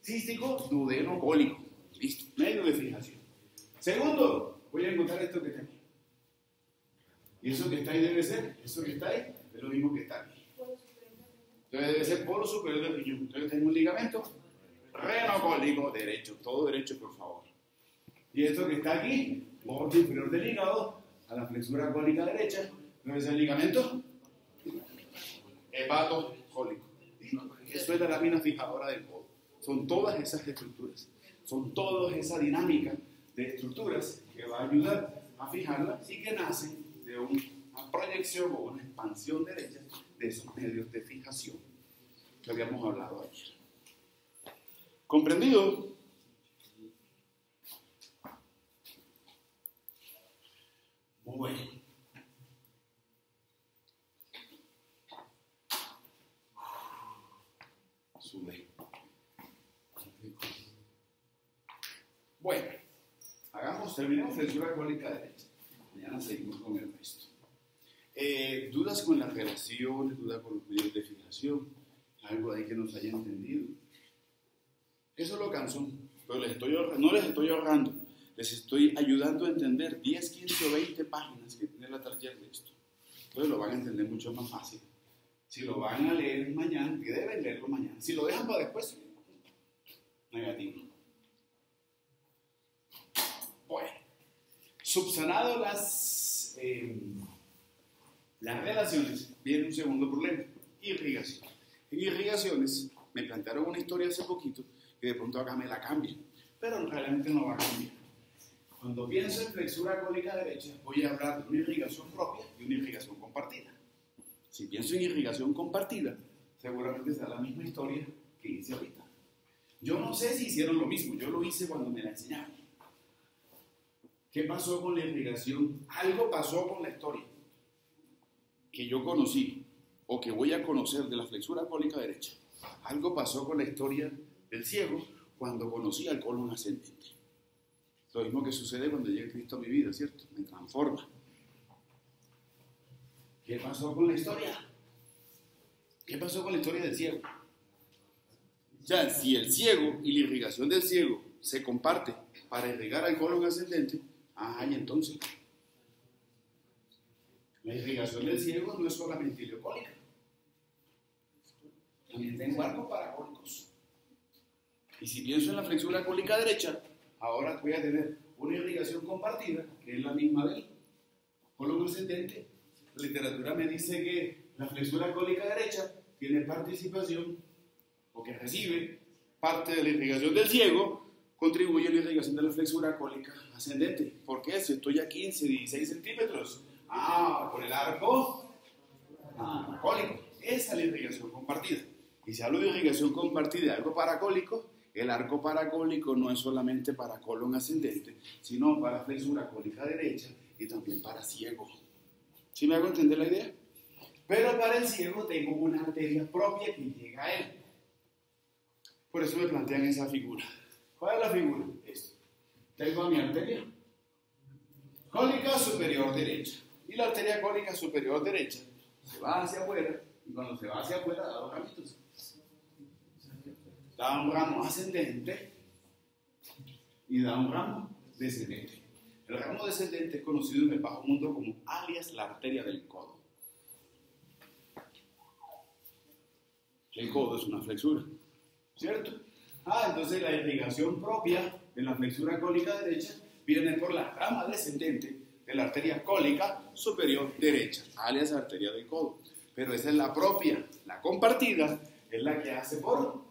cístico duodenocólico. Listo, medio de fijación. Segundo, voy a encontrar esto que está aquí. Y eso que está ahí debe ser, eso que está ahí, es lo mismo que está aquí. Entonces debe ser polo superior del riñón. Entonces tengo un ligamento renocólico derecho, todo derecho por favor. Y esto que está aquí, borde inferior del hígado, a la flexura cólica derecha, debe ser el ligamento hepatocólico. Eso es la lámina fijadora del codo. Son todas esas estructuras, son toda esa dinámica de estructuras que va a ayudar a fijarlas y que nacen de una proyección o una expansión derecha de esos medios de fijación que habíamos hablado ayer. ¿Comprendido? Bueno. Sube. Bueno, terminemos flexura cólica derecha. Mañana seguimos con el resto. ¿Dudas con las relaciones? ¿Dudas con los medios de fijación? ¿Algo ahí que nos haya entendido? Eso lo canso, pero no les estoy ahorrando. Les estoy ayudando a entender 10, 15 o 20 páginas que tiene la taller de esto. Entonces lo van a entender mucho más fácil. Si lo van a leer mañana, que deben leerlo mañana. Si lo dejan para después, negativo. Bueno, subsanado las relaciones, viene un segundo problema: irrigación. En irrigaciones me plantearon una historia hace poquito que de pronto acá me la cambian, pero realmente no va a cambiar. Cuando pienso en flexura cólica derecha, voy a hablar de una irrigación propia y una irrigación compartida. Si pienso en irrigación compartida, seguramente será la misma historia que hice ahorita. Yo no sé si hicieron lo mismo, yo lo hice cuando me la enseñaron. ¿Qué pasó con la irrigación? Algo pasó con la historia que yo conocí o que voy a conocer de la flexura cólica derecha. Algo pasó con la historia del ciego cuando conocí al colon ascendente. Lo mismo que sucede cuando llega Cristo a mi vida, ¿cierto? Me transforma. ¿Qué pasó con la historia? ¿Qué pasó con la historia del ciego? Ya, si el ciego y la irrigación del ciego se comparte para irrigar al colon ascendente, y entonces la irrigación del ciego no es solamente ileocólica, también tengo arcos paracólicos. Y si pienso en la flexura cólica derecha, ahora voy a tener una irrigación compartida, que es la misma del colon ascendente. La literatura me dice que la flexura cólica derecha tiene participación, o que recibe parte de la irrigación del ciego, contribuye a la irrigación de la flexura cólica ascendente. ¿Por qué? Si estoy a 15, 16 centímetros. Por el arco paracólico. Esa es la irrigación compartida. Y si hablo de irrigación compartida de arco paracólico, el arco paracólico no es solamente para colon ascendente, sino para flexura cólica derecha y también para ciego. ¿Sí me hago entender la idea? Pero para el ciego tengo una arteria propia que llega a él. Por eso me plantean esa figura. ¿Cuál es la figura? Esto. Tengo a mi arteria cólica superior derecha. Y la arteria cólica superior derecha se va hacia afuera, y cuando se va hacia afuera da dos ramitos. Da un ramo ascendente y da un ramo descendente. El ramo descendente es conocido en el bajo mundo como alias la arteria del codo. El codo es una flexura, ¿cierto? Entonces la irrigación propia de la flexura cólica derecha viene por la rama descendente de la arteria cólica superior derecha, alias arteria del codo. Pero esa es la propia. La compartida es la que hace por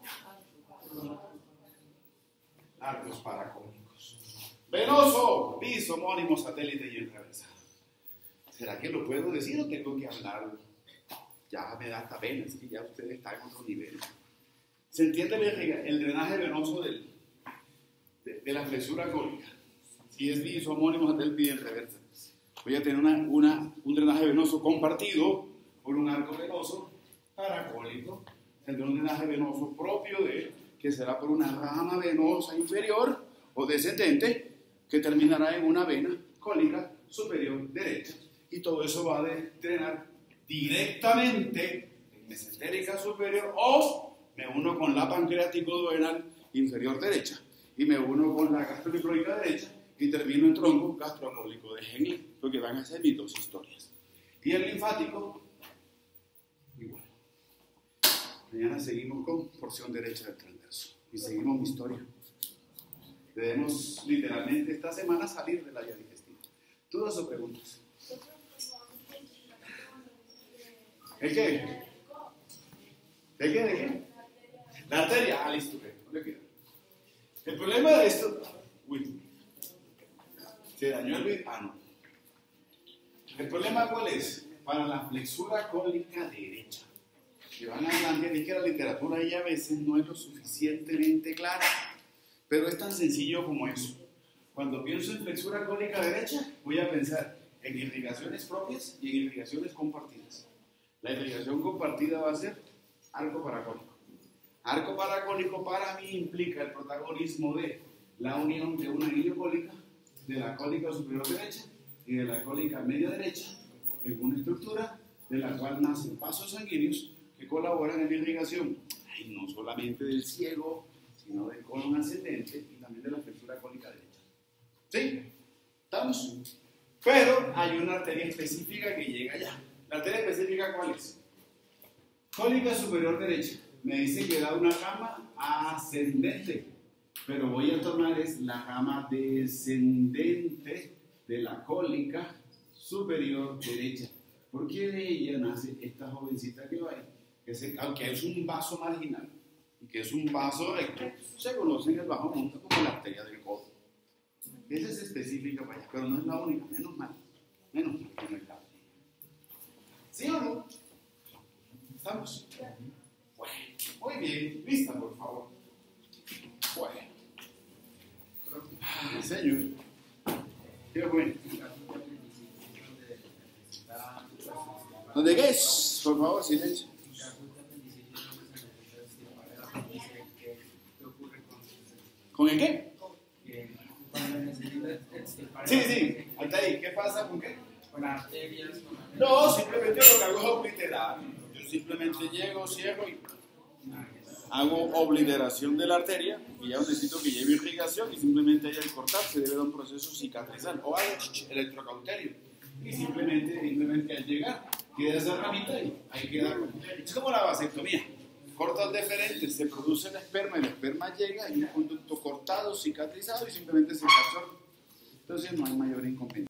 arcos paracólicos. Venoso, bis, homónimo, satélite y enrevesado. ¿Será que lo puedo decir o tengo que hablarlo? Ya me da hasta pena, así que ya usted está en otro nivel. ¿Se entiende el drenaje venoso de la flexura cólica? Si es bis, homónimo, satélite y en reversa. Voy a tener un drenaje venoso compartido por un arco venoso paracólico. Tendré un drenaje venoso propio de él, que será por una rama venosa inferior o descendente, que terminará en una vena cólica superior derecha. Y todo eso va a drenar directamente en mesentérica superior, o me uno con la pancreático-duodenal inferior derecha y me uno con la gastrocólica derecha y termino en tronco gastrocólico de Henle, porque van a ser mis dos historias. Y el linfático, igual. Mañana seguimos con porción derecha del transverso y seguimos mi historia. Debemos literalmente esta semana salir de la vía digestiva. ¿Dudas o preguntas? ¿El qué? ¿De qué? La arteria. Listo. ¿Dónde queda? El problema de esto... ¿se dañó el video? No. ¿El problema cuál es? Para la flexura cólica derecha. Que van a hablar de que la literatura ahí a veces no es lo suficientemente clara. Pero es tan sencillo como eso. Cuando pienso en flexura cólica derecha, voy a pensar en irrigaciones propias y en irrigaciones compartidas. La irrigación compartida va a ser arco paracólico. Arco paracólico para mí implica el protagonismo de la unión de una iliocólica, de la cólica superior derecha y de la cólica media derecha, en una estructura de la cual nacen vasos sanguíneos que colaboran en la irrigación, no solamente del ciego, sino del colon ascendente y también de la flexura cólica derecha. ¿Sí? ¿Estamos? Pero hay una arteria específica que llega allá. ¿La arteria específica cuál es? Cólica superior derecha. Me dice que da una rama ascendente, pero voy a tomar es la rama descendente de la cólica superior derecha. Porque de ella nace esta jovencita que va ahí, aunque es un vaso marginal y que es un vaso recto, se conoce en el bajo mundo como la arteria del codo. Esa es específica para allá, pero no es la única, menos mal que no es la única. ¿Sí o no? ¿Estamos? Bueno, muy bien, lista por favor. Bueno. Señor. Qué bueno. ¿Dónde qué es? Por favor, silencio. ¿Con el qué? Sí, hasta ahí. ¿Qué pasa con qué? Con las arterias. No, simplemente lo que hago es obliterar. Yo simplemente llego, cierro y hago obliteración de la arteria y ya necesito que lleve irrigación y simplemente al cortar se debe dar un proceso cicatrizal o hago electrocauterio y simplemente al llegar queda esa ramita y ahí queda. Es como la vasectomía. Cortas deferentes, se produce el esperma llega y un conducto cortado, cicatrizado y simplemente se absorbe. Entonces no hay mayor inconveniente.